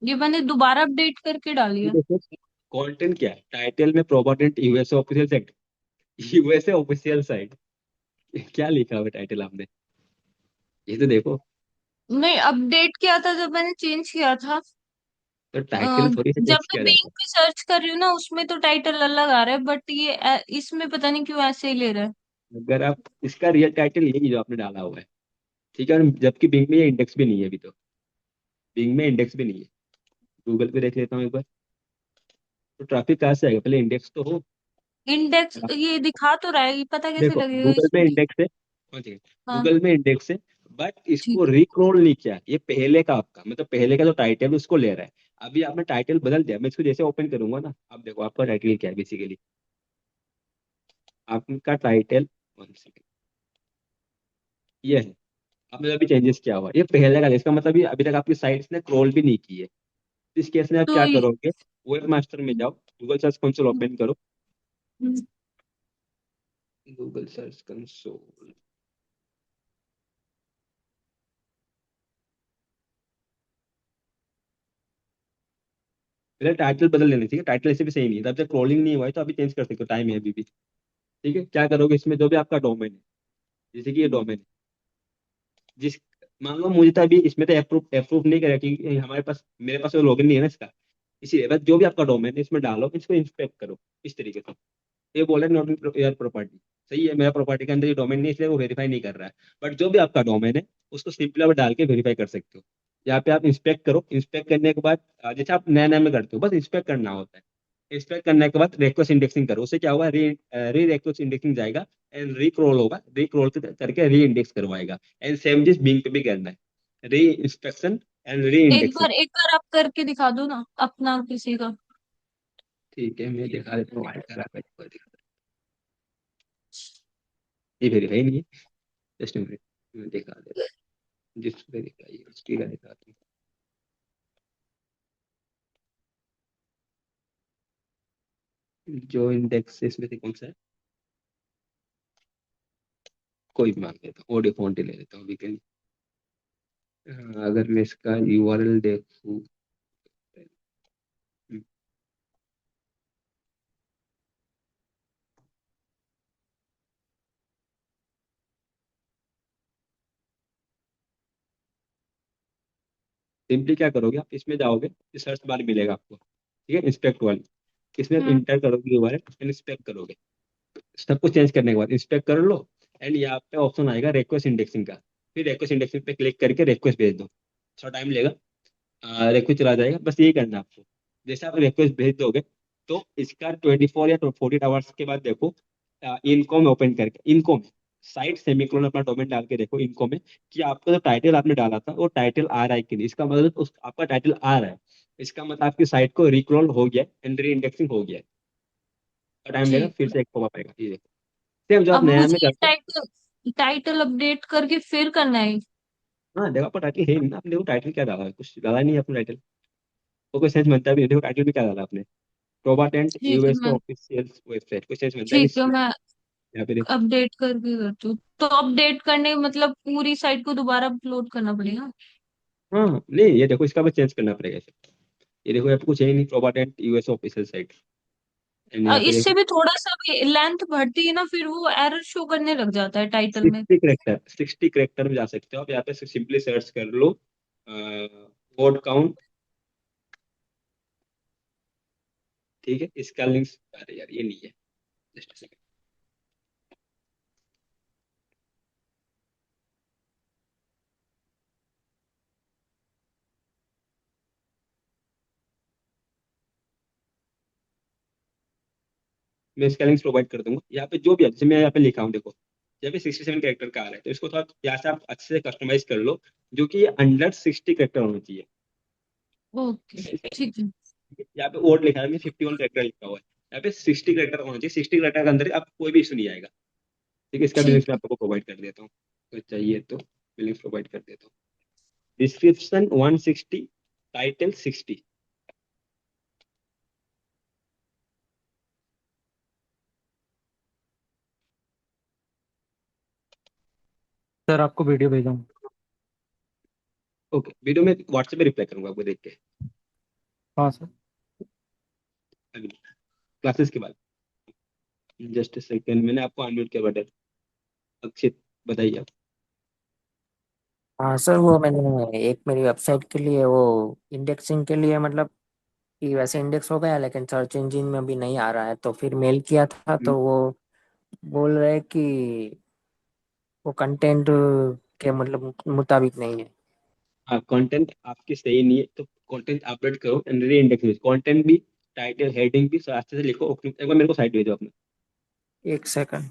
ये मैंने दोबारा अपडेट करके डाली ये है। देखो कंटेंट क्या है, टाइटल में provident USA official site, USA official site, क्या लिखा हुआ है टाइटल आपने, ये तो देखो। नहीं, अपडेट किया था जब मैंने चेंज किया था। तो अ, टाइटल थोड़ी से जब चेंज मैं किया बिंग जाता पे सर्च कर रही हूँ ना, उसमें तो टाइटल अलग आ रहा है, बट ये इसमें पता नहीं क्यों ऐसे ही ले रहा है। है। अगर आप इसका रियल टाइटल यही जो आपने डाला हुआ है, ठीक है, और जबकि बिंग में ये इंडेक्स भी नहीं है अभी तो, बिंग में इंडेक्स भी नहीं है। गूगल पे देख लेता हूँ एक बार, तो ट्रैफिक कहाँ से आएगा, पहले इंडेक्स तो हो। इंडेक्स ये दिखा तो रहा है, ये पता कैसे देखो लगेगा गूगल में इसमें? इंडेक्स है, कौन सी, हाँ। गूगल में इंडेक्स है, बट ठीक। इसको रिक्रोल नहीं किया, ये पहले का आपका मतलब पहले का जो टाइटल है उसको ले रहा है। अभी आपने टाइटल बदल दिया, मैं इसको जैसे ओपन करूंगा ना, अब देखो आपका टाइटल क्या है बेसिकली, आपका टाइटल, वन सेकंड, ये है, आपने अभी चेंजेस किया हुआ है, ये पहले का है। इसका मतलब ये अभी तक आपकी साइट्स ने क्रोल भी नहीं की है। इस केस में आप तो क्या करोगे, वेब मास्टर में जाओ, गूगल सर्च कंसोल ओपन करो, गूगल सर्च कंसोल, पहले टाइटल बदल लेना, ठीक है, टाइटल ऐसे भी सही नहीं है, तब तक क्रोलिंग नहीं हुआ है तो अभी चेंज कर सकते हो, टाइम है अभी भी। ठीक है, क्या करोगे इसमें, जो भी आपका डोमेन है, जैसे कि ये डोमेन है, जिस, मान लो मुझे तो अभी इसमें तो अप्रूव अप्रूव नहीं करा क्योंकि हमारे पास, मेरे पास लॉगिन नहीं है ना इसका, इसीलिए बस जो भी आपका डोमेन है इसमें डालो, इसको इंस्पेक्ट करो इस तरीके से। ये बोल रहा है नॉट योर प्रॉपर्टी, सही है, मेरा प्रॉपर्टी के अंदर ये डोमेन नहीं है, इसलिए वो वेरीफाई नहीं कर रहा है। बट जो भी आपका डोमेन है उसको सिंपली आप डाल के वेरीफाई कर सकते हो। यहाँ पे आप इंस्पेक्ट करो, इंस्पेक्ट करने के बाद जैसे आप नया नया में करते हो, बस इंस्पेक्ट करना होता है। इंस्पेक्ट करने के बाद रिक्वेस्ट इंडेक्सिंग करो, उससे क्या होगा, री रिक्वेस्ट इंडेक्सिंग जाएगा, एंड रिक्रोल होगा, रिक्रोल करके री इंडेक्स करवाएगा। एंड सेम चीज बिंग पे भी करना है, री इंस्पेक्शन एंड री इंडेक्सिंग। एक बार आप करके दिखा दो ना अपना किसी का। ठीक है, मैं दिखा देता हूँ, ऐड करा कर दिखा देता हूँ। ये वेरीफाई नहीं है, जस्ट मिनट, मैं दिखा देता हूँ, जिस वेरीफाई उसकी का दिखाता हूँ। जो इंडेक्स है इसमें से कौन सा है, कोई भी मान लेता हूँ, ऑडियो फॉन्ट ही ले लेता हूँ अभी के लिए। अगर मैं इसका यूआरएल देखूँ, सिंपली क्या करोगे, आप इसमें जाओगे, सर्च बार मिलेगा आपको, ठीक है, इंस्पेक्ट वाली, इसमें हम्म। इंटर करोगे यूआरएल एंड इंस्पेक्ट करोगे। सब कुछ चेंज करने के बाद इंस्पेक्ट कर लो, एंड यहाँ पे ऑप्शन आएगा रिक्वेस्ट इंडेक्सिंग का। फिर रिक्वेस्ट इंडेक्सिंग पे क्लिक करके रिक्वेस्ट भेज दो, थोड़ा टाइम लेगा, रिक्वेस्ट चला जाएगा। बस यही करना है आपको। जैसे आप रिक्वेस्ट भेज दोगे तो इसका 24 या 48 आवर्स के बाद देखो, इनको में ओपन करके, इनको में साइट सेमीकोलन अपना डोमेन डाल के देखो इनको में, कि आपका जो टाइटल आपने डाला था वो टाइटल आ रहा है कि नहीं। इसका मतलब उस आपका टाइटल आ रहा है, इसका मतलब आपकी साइट को रिक्रॉल हो गया एंड री इंडेक्सिंग हो गया है। टाइम लेगा, ठीक फिर है। से एक पॉपअप आएगा, ये देखो। सेम जो आप अब नया में मुझे करते हो। टाइटल टाइटल अपडेट करके फिर करना है? हाँ देखो, आपका टाइटल है नहीं ना, आपने देखो टाइटल क्या डाला है, कुछ डाला नहीं है अपना टाइटल। वो कोई सेंस बनता भी नहीं, देखो टाइटल में क्या डाला आपने, टोबा टेंट ठीक है, यूएस मैं ऑफिशियल वेबसाइट, कोई सेंस बनता नहीं ठीक है इसमें। मैं यहाँ पे देखो। अपडेट करके करती हूँ। तो अपडेट करने मतलब पूरी साइट को दोबारा अपलोड करना पड़ेगा? हाँ हाँ, नहीं ये देखो, इसका बस चेंज करना पड़ेगा इसे। ये देखो, यहाँ पे कुछ है ही नहीं, Toba tent US official site. And यहाँ पे इससे देखो भी थोड़ा सा भी लेंथ बढ़ती है ना, फिर वो एरर शो करने लग जाता है टाइटल में। 60 करेक्टर में जा सकते हो आप। यहाँ पे सिंपली सर्च कर लो वर्ड काउंट। ठीक है, इसका लिंक, अरे यार ये नहीं है, जस्ट मैं इसका लिंक प्रोवाइड कर दूंगा। यहाँ पे जो भी है, जैसे मैं यहाँ पे लिखा हूँ देखो, यहाँ पे 67 कैरेक्टर का आ रहा है, तो इसको थोड़ा यहाँ से आप अच्छे से कस्टमाइज कर लो, जो कि ये अंडर 60 कैरेक्टर होना चाहिए। ओके, ठीक है। यहाँ पे वर्ड लिखा है, मैं 51 कैरेक्टर लिखा हुआ है, यहाँ पे 60 कैरेक्टर होना चाहिए। 60 कैरेक्टर के अंदर आपको कोई भी इशू नहीं आएगा। ठीक है, इसका भी लिंक ठीक मैं है। आपको प्रोवाइड कर देता हूँ, तो चाहिए तो लिंक प्रोवाइड कर देता हूँ। Description 160, title 60। सर आपको वीडियो भेजा हूँ। ओके, वीडियो में व्हाट्सएप पे रिप्लाई करूंगा आपको देख के, हाँ सर। अभी क्लासेस के बाद। जस्ट सेकंड, मैंने आपको अनम्यूट किया बटन। अक्षित, बताइए आप। हाँ सर, वो मैंने एक मेरी वेबसाइट के लिए वो इंडेक्सिंग के लिए मतलब कि वैसे इंडेक्स हो गया लेकिन सर्च इंजन में भी नहीं आ रहा है, तो फिर मेल किया था हम्म, तो वो बोल रहे कि वो कंटेंट के मतलब मुताबिक नहीं है। हाँ, कंटेंट आपकी सही नहीं है तो कंटेंट अपडेट करो एंड री इंडेक्स। कंटेंट भी, टाइटल, हेडिंग भी सब अच्छे से लिखो। एक बार मेरे को साइट भेजो अपना। एक सेकंड।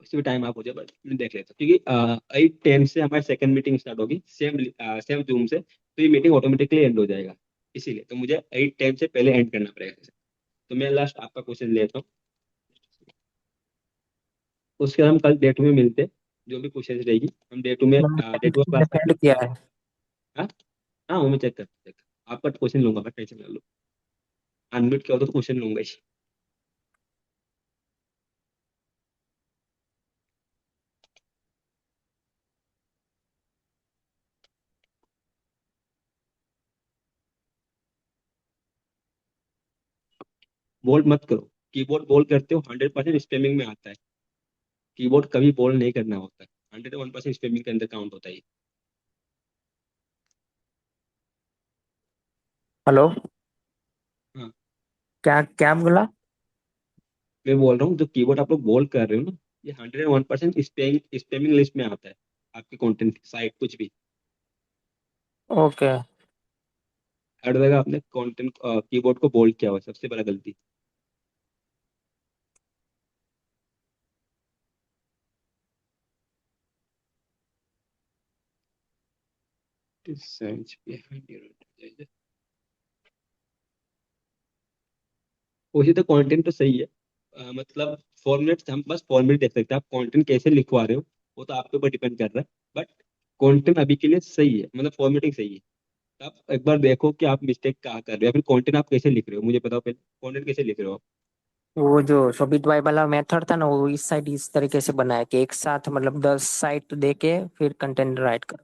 उसी भी टाइम आप हो जाए, बट मैं देख लेता हूँ, क्योंकि 8:10 से हमारी सेकंड मीटिंग स्टार्ट होगी, सेम सेम जूम से, तो ये मीटिंग ऑटोमेटिकली एंड हो जाएगा। इसीलिए तो मुझे 8:10 से पहले एंड करना पड़ेगा। तो मैं लास्ट आपका क्वेश्चन लेता हूँ, उसके बाद हम कल डे 2 में मिलते हैं। जो भी क्वेश्चन रहेगी हम डे 2 में, डे 2 का मैंने क्लास सेंड किया है। हाँ हाँ, वो मैं चेक आपका क्वेश्चन लूंगा, मैं टेंशन ना लो। अनम्यूट किया हो तो क्वेश्चन लूंगा ही। बोल्ड मत करो, कीबोर्ड बोल्ड करते हो 100% स्पेमिंग में आता है। कीबोर्ड कभी बोल्ड नहीं करना होता है, 101% स्पेमिंग के अंदर काउंट होता है ये। हेलो। हाँ, क्या क्या बोला? मैं बोल रहा हूँ जो कीबोर्ड आप लोग बोल्ड कर रहे हो ना, ये 101% स्पेमिंग स्पेमिंग लिस्ट में आता है। आपके कंटेंट साइट कुछ भी, ओके। हर जगह आपने कंटेंट कीबोर्ड को बोल्ड किया हुआ है, सबसे बड़ा गलती। Search behind your- वैसे तो कंटेंट तो सही है, मतलब फॉर्मेट हम बस फॉर्मेट देख सकते हैं, आप कंटेंट कैसे लिखवा रहे हो वो तो आपके ऊपर डिपेंड कर रहा है। बट कंटेंट अभी के लिए सही है, मतलब फॉर्मेटिंग सही है। आप एक बार देखो कि आप मिस्टेक कहाँ कर रहे हो, या फिर कंटेंट आप कैसे लिख रहे हो, मुझे बताओ पहले कंटेंट कैसे लिख रहे हो आप। वो जो शोभित भाई वाला मेथड था ना, वो इस साइड इस तरीके से बनाया कि एक साथ मतलब 10 साइट दे के फिर कंटेंट राइट कर।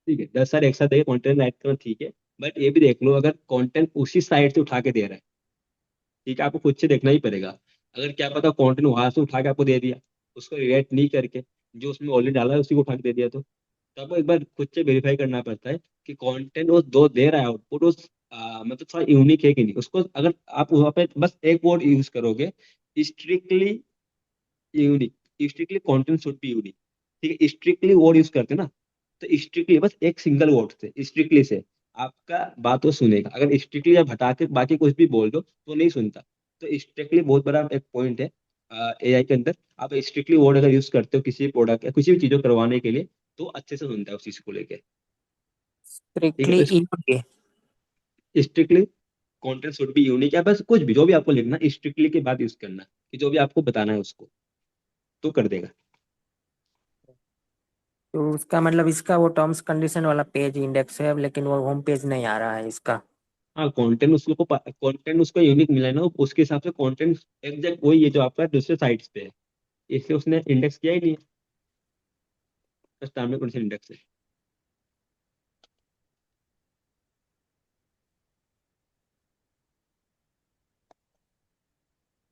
ठीक है, 10 साल एक साथ देखिए कंटेंट राइट करना, ठीक है। बट ये भी देख लो, अगर कंटेंट उसी साइट से उठा के दे रहा है, ठीक है, आपको खुद से देखना ही पड़ेगा। अगर क्या पता कंटेंट वहां से उठा के आपको दे दिया, उसको रिएक्ट नहीं करके जो उसमें ऑलरेडी डाला है उसी को उठा के दे दिया, तो आपको एक बार खुद से वेरीफाई करना पड़ता है कि कंटेंट वो दो दे रहा है आउटपुट उस मतलब थोड़ा यूनिक है कि नहीं, उसको अगर आप वहाँ पे बस एक वर्ड यूज करोगे, strictly unique, strictly content should be unique, ठीक है, स्ट्रिक्टली वर्ड यूज करते हैं ना, तो स्ट्रिक्टली बस एक सिंगल वर्ड से, स्ट्रिक्टली से आपका बात वो सुनेगा। अगर स्ट्रिक्टली आप हटा के बाकी कुछ भी बोल दो तो नहीं सुनता। तो स्ट्रिक्टली बहुत बड़ा एक पॉइंट है एआई के अंदर। आप स्ट्रिक्टली वर्ड अगर यूज करते हो किसी प्रोडक्ट या किसी भी चीजों करवाने के लिए, तो अच्छे से सुनता है उस चीज को लेके। ठीक है, स्ट्रिक्टली तो unique. Strictly content should be unique, या बस कुछ भी जो भी आपको लिखना स्ट्रिक्टली के बाद यूज करना, कि जो भी आपको बताना है उसको तो कर देगा। तो उसका मतलब इसका वो टर्म्स कंडीशन वाला पेज इंडेक्स है, लेकिन वो होम पेज नहीं आ रहा है इसका। हाँ, कंटेंट उसको कंटेंट उसको यूनिक मिला है ना, उसके हिसाब से कंटेंट एग्जैक्ट वही है जो आपका दूसरे साइट्स पे है, इसलिए उसने इंडेक्स किया ही नहीं है, बस टर्म एंड कंडीशन इंडेक्स है।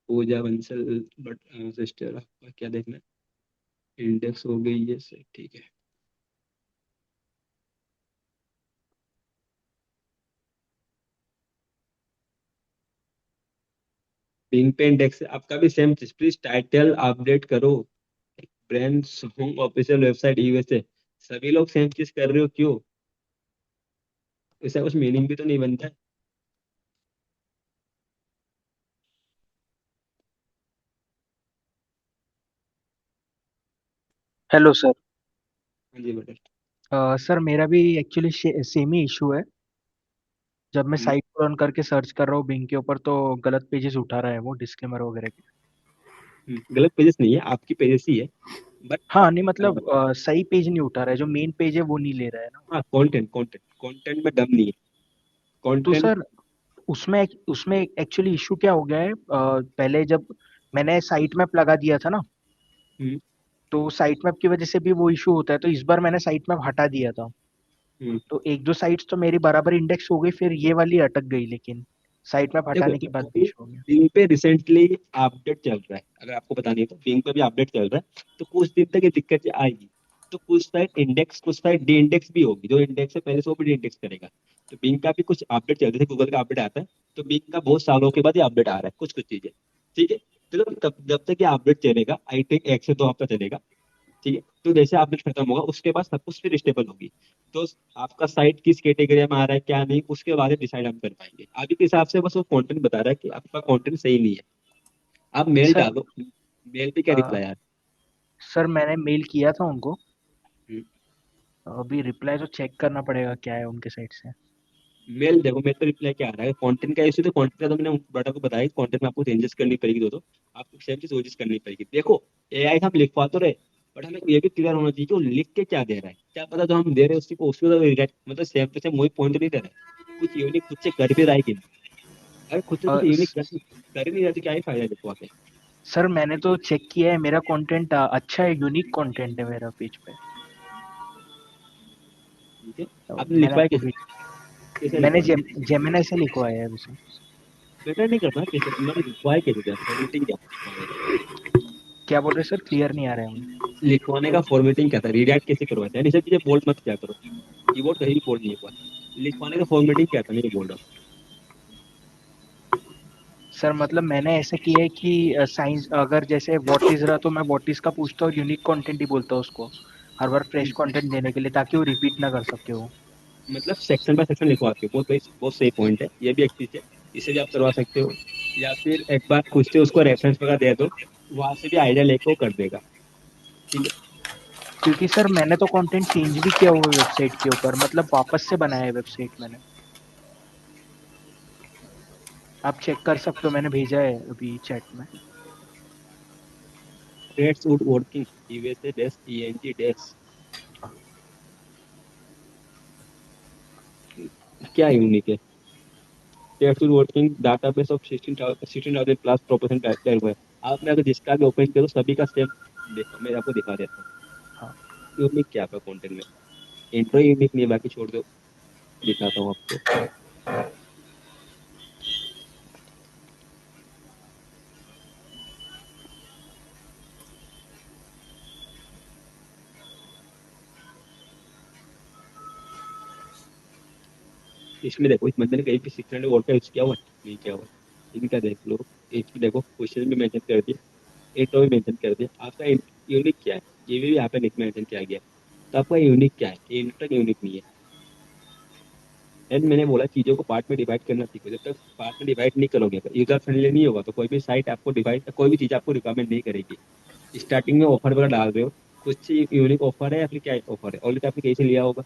पूजा बंसल बट सिस्टर, आपका क्या देखना है? इंडेक्स हो गई है सर, ठीक है। पिंग पे इंडेक्स है आपका भी सेम चीज, प्लीज टाइटल अपडेट करो, brand song official website USA, सभी लोग सेम चीज कर रहे हो क्यों? इसका कुछ मीनिंग भी तो नहीं बनता है। Hello sir. हाँ जी बेटा। सर मेरा भी एक्चुअली सेम ही इशू है। जब मैं हम्म, साइट को रन करके सर्च कर रहा हूँ बिंग के ऊपर तो गलत पेजेस उठा रहा है वो डिस्क्लेमर वगैरह के। गलत पेजेस नहीं है, आपकी पेजेस ही है, बट हाँ नहीं मतलब सही पेज नहीं उठा रहा है, जो मेन पेज है वो नहीं ले रहा है ना। हाँ, कंटेंट कंटेंट कंटेंट में दम नहीं है, तो कंटेंट। सर उसमें उसमें एक्चुअली इशू क्या हो गया है, पहले जब मैंने साइट मैप लगा दिया था ना, हम्म तो साइट मैप की वजह से भी वो इशू होता है, तो इस बार मैंने साइट मैप हटा दिया था। हम्म तो एक दो साइट्स तो मेरी बराबर इंडेक्स हो गई, फिर ये वाली अटक गई, लेकिन साइट मैप देखो, हटाने के बाद भी अभी इशू हो गया। बिंग पे रिसेंटली अपडेट चल रहा है, अगर आपको बतानी है तो बिंग पे भी अपडेट चल रहा है, तो कुछ दिन तक ये दिक्कत आएगी। तो कुछ साइट इंडेक्स, कुछ साइट डी इंडेक्स भी होगी, जो इंडेक्स है पहले से वो भी डी इंडेक्स करेगा। तो बिंग का भी कुछ अपडेट चल रहा है, गूगल का अपडेट आता है, तो बिंग का बहुत सालों के बाद ये अपडेट आ रहा है कुछ कुछ चीजें। ठीक है, चलो तब जब तक ये अपडेट चलेगा, आई थिंक 1 से 2 हफ्ता चलेगा। ठीक है, तो जैसे अपडेट खत्म होगा उसके बाद सब कुछ फिर स्टेबल होगी। तो आपका साइट किस कैटेगरी में आ रहा है क्या नहीं, उसके बारे में डिसाइड हम कर पाएंगे। अभी के हिसाब से बस वो कंटेंट बता रहा है कि आपका कंटेंट सही नहीं है। आप मेल सर डालो, मेल पे क्या रिप्लाई आया? सर मैंने मेल किया था उनको। हम्म, अभी रिप्लाई तो चेक करना पड़ेगा क्या है उनके साइड से। मेल देखो, मेल पे रिप्लाई क्या आ रहा है। कंटेंट का इशू, तो कंटेंट का तो मैंने बेटा को बताया, कंटेंट में आपको चेंजेस करनी पड़ेगी, दो आपको सेम चीज चेंजेस करनी पड़ेगी। देखो, एआई हम लिखवा तो रहे, बट हमें ये भी क्लियर होना चाहिए कि वो लिख के क्या दे रहा है, क्या पता जो हम दे रहे हैं उसी को उसको तो मतलब सेम टू सेम वही पॉइंट नहीं दे रहा है, कुछ यूनिक खुद से कर भी रहा है कि नहीं। अगर खुद से अ, कुछ यूनिक स- कर ही नहीं रहा तो क्या ही फायदा लिखवा के। सर मैंने तो चेक किया है, मेरा कंटेंट अच्छा है, यूनिक कंटेंट है मेरा पेज पे। ठीक है, तो आपने मैंने लिखवाया आपको कैसे, कैसे मैंने लिखवाया? जेमिनी से लिखवाया है वैसे। मैटर नहीं करता कैसे, तुमने लिखवाया कैसे था, फॉर्मेटिंग क्या था लिखवाने का? क्या बोल रहे सर, क्लियर नहीं आ रहा है मुझे। लिखवाने का फॉर्मेटिंग क्या था, रीडाइट कैसे करवाते हैं? ये सब चीजें बोल्ड मत क्या करो, कीबोर्ड कहीं भी बोल्ड नहीं हुआ। लिखवाने का फॉर्मेटिंग क्या था, मैं ये बोल रहा सर मतलब मैंने ऐसा किया है कि साइंस अगर जैसे व्हाट इज रहा तो मैं व्हाट इज का पूछता हूँ, यूनिक कंटेंट ही बोलता हूँ उसको हर बार फ्रेश हूँ। कंटेंट देने के लिए, ताकि वो रिपीट ना कर सके वो। मतलब सेक्शन बाय सेक्शन लिखवाते हो, बहुत सही पॉइंट है, ये भी एक चीज है, इसे भी आप करवा सकते हो। या फिर एक बार पूछते हो उसको, रेफरेंस वगैरह दे दो, वहां से भी आइडिया लेके वो कर देगा। ठीक है। क्योंकि सर मैंने तो कंटेंट चेंज भी किया हुआ है वेबसाइट के ऊपर, मतलब वापस से बनाया है वेबसाइट मैंने। आप चेक कर सकते हो, मैंने भेजा है अभी चैट में। डेट्स वुड वर्किंग यूएसए डेस ईएनटी डेस, क्या यूनिक है? Ted's wood working database of 16,000 plus proportion title हुआ है। आपने अगर जिसका भी ओपन करो सभी का सेम, देखो मैं आपको दिखा देता हूँ। हाँ यूनिक क्या आपका कंटेंट में, इंट्रो यूनिक नहीं है, बाकी छोड़ दो, दिखाता हूँ आपको। इसमें देखो, इस बंदे ने कहीं पे 600 वोट का यूज किया हुआ है? नहीं किया हुआ है। इनका देख लो, इसमें देखो क्वेश्चन में मेंशन कर दिया, एटो में मेंशन कर दिया। आपका यूनिक क्या है, ये भी यहाँ पे मेंशन किया गया है। तो आपका यूनिक क्या है? ये तक यूनिक नहीं है। एंड मैंने बोला चीजों को पार्ट में डिवाइड करना सीखो। जब तक पार्ट में डिवाइड नहीं करोगे, यूजर फ्रेंडली नहीं होगा, तो कोई भी साइट आपको डिवाइड, कोई भी चीज आपको रिकमेंड नहीं करेगी। स्टार्टिंग में ऑफर वगैरह डाल रहे हो, कुछ यूनिक ऑफर है या फिर क्या ऑफर है, ऑलरेडी आपने कहीं से लिया होगा।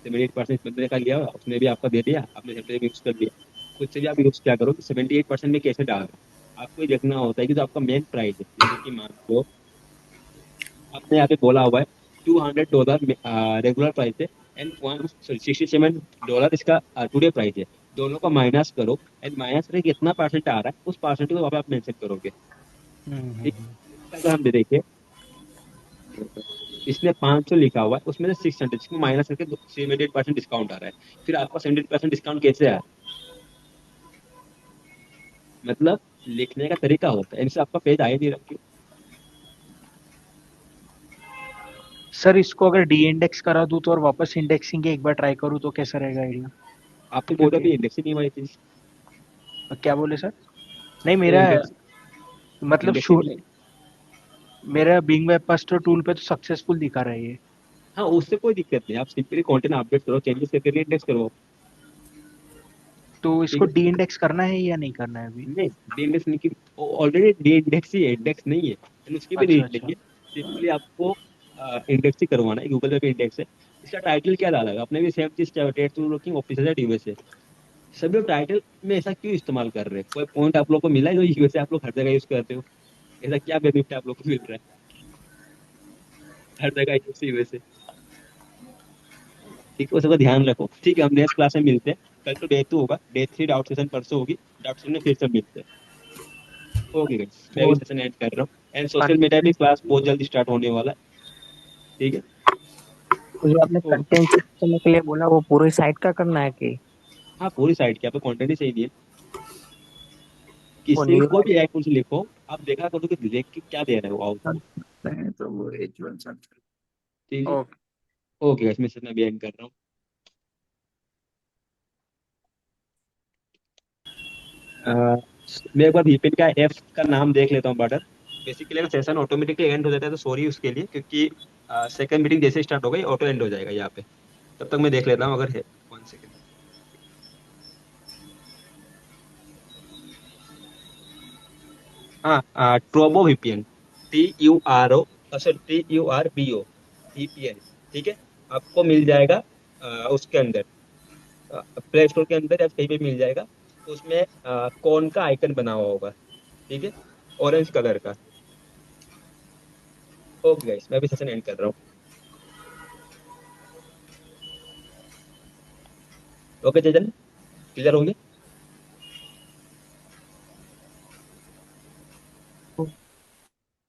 78% बंदे का लिया होगा, उसने भी आपका दे दिया, आपने सब यूज कर लिया। खुद से भी आप यूज क्या करो कि 78% में कैसे डाल रहे हो। आपको ये देखना होता है कि जो आपका मेन प्राइस है, जैसे कि मान लो आपने यहाँ पे बोला हुआ है $200 रेगुलर प्राइस है, एंड $167 इसका टुडे प्राइस है। दोनों का माइनस करो, एंड माइनस करके कितना परसेंट आ रहा है, उस परसेंट को वहाँ पे आप मेंशन करोगे। ठीक हम्म। है? अगर हम देखें, इसने 500 लिखा हुआ है, उसमें से 600 इसको माइनस करके 78% डिस्काउंट आ रहा है। फिर आपका 78% डिस्काउंट कैसे आया? मतलब लिखने का तरीका होता है, इनसे आपका पेज आए नहीं रखिए। सर इसको अगर डी इंडेक्स करा दूं तो और वापस इंडेक्सिंग एक बार ट्राई करूं तो कैसा रहेगा आइडिया? आप तो बोल रहे क्योंकि हो इंडेक्स ही नहीं हुआ ये चीज। क्या बोले सर? नहीं तो मेरा इंडेक्स मतलब इंडेक्स ही नहीं। मेरा बिंग वेब मास्टर टूल पे तो सक्सेसफुल दिखा रहा है ये। हाँ, उससे कोई दिक्कत नहीं, आप सिंपली कंटेंट अपडेट करो, चेंजेस करके इंडेक्स करो। तो इसको ठीक है। डी इंडेक्स करना है या नहीं करना है अभी? नहीं, डी इंडेक्स नहीं की, ऑलरेडी डी इंडेक्स ही है, इंडेक्स नहीं है, and उसकी भी अच्छा नीड नहीं अच्छा। है। सिंपली आपको इंडेक्स ही करवाना है, गूगल पे इंडेक्स है। इसका टाइटल क्या डाला है? अपने भी सेम चीज, टेट टू लुकिंग ऑफिसर है यूएसए। सभी लोग टाइटल में ऐसा क्यों इस्तेमाल कर रहे हैं? कोई पॉइंट आप लोग को मिला है जो यूएसए आप लोग हर जगह यूज करते हो? ऐसा क्या बेनिफिट आप लोग को मिल रहा है हर जगह यूएसए? ठीक है, उसका ध्यान रखो। ठीक है, हम नेक्स्ट क्लास में मिलते हैं। कल तो डे 2 होगा, डे 3 डाउट सेशन परसों होगी। डाउट सेशन में फिर से मिलते हैं। ओके गाइस, मैं भी वो सेशन एंड कर रहा हूँ। एंड सोशल मीडिया भी क्लास बहुत जल्दी स्टार्ट होने वाला है। ठीक है। जो आपने ओ, कंटेंट करने के लिए बोला वो पूरी साइट का करना है कि हाँ, पूरी साइट के, आप कंटेंट ही चाहिए। वो किसी भी न्यू कोई भी एआई से लिखो, आप देखा करो कि देख के क्या दे रहे हो आउटपुट। है तो वो H1 सब। ठीक है। ओके। ओके गाइस, मैं सेशन अभी एंड कर रहा हूँ। मैं एक बार वीपीएन का एफ का नाम देख लेता हूँ बटन। बेसिकली अगर सेशन ऑटोमेटिकली एंड हो जाता है तो सॉरी उसके लिए, क्योंकि सेकंड मीटिंग जैसे स्टार्ट हो गई ऑटो एंड हो जाएगा यहाँ पे। तब तक मैं देख लेता हूँ अगर है। 1 सेकंड। हाँ, turbo VPN, TURO, sorry TURBO VPN. ठीक है, आपको मिल जाएगा उसके अंदर, प्ले स्टोर के अंदर या कहीं पे मिल जाएगा। उसमें कौन का आइकन बना हुआ होगा। ठीक है, ऑरेंज कलर का। ओके गाइस, मैं भी सेशन एंड कर रहा हूँ। ओके जजन, क्लियर हो गया?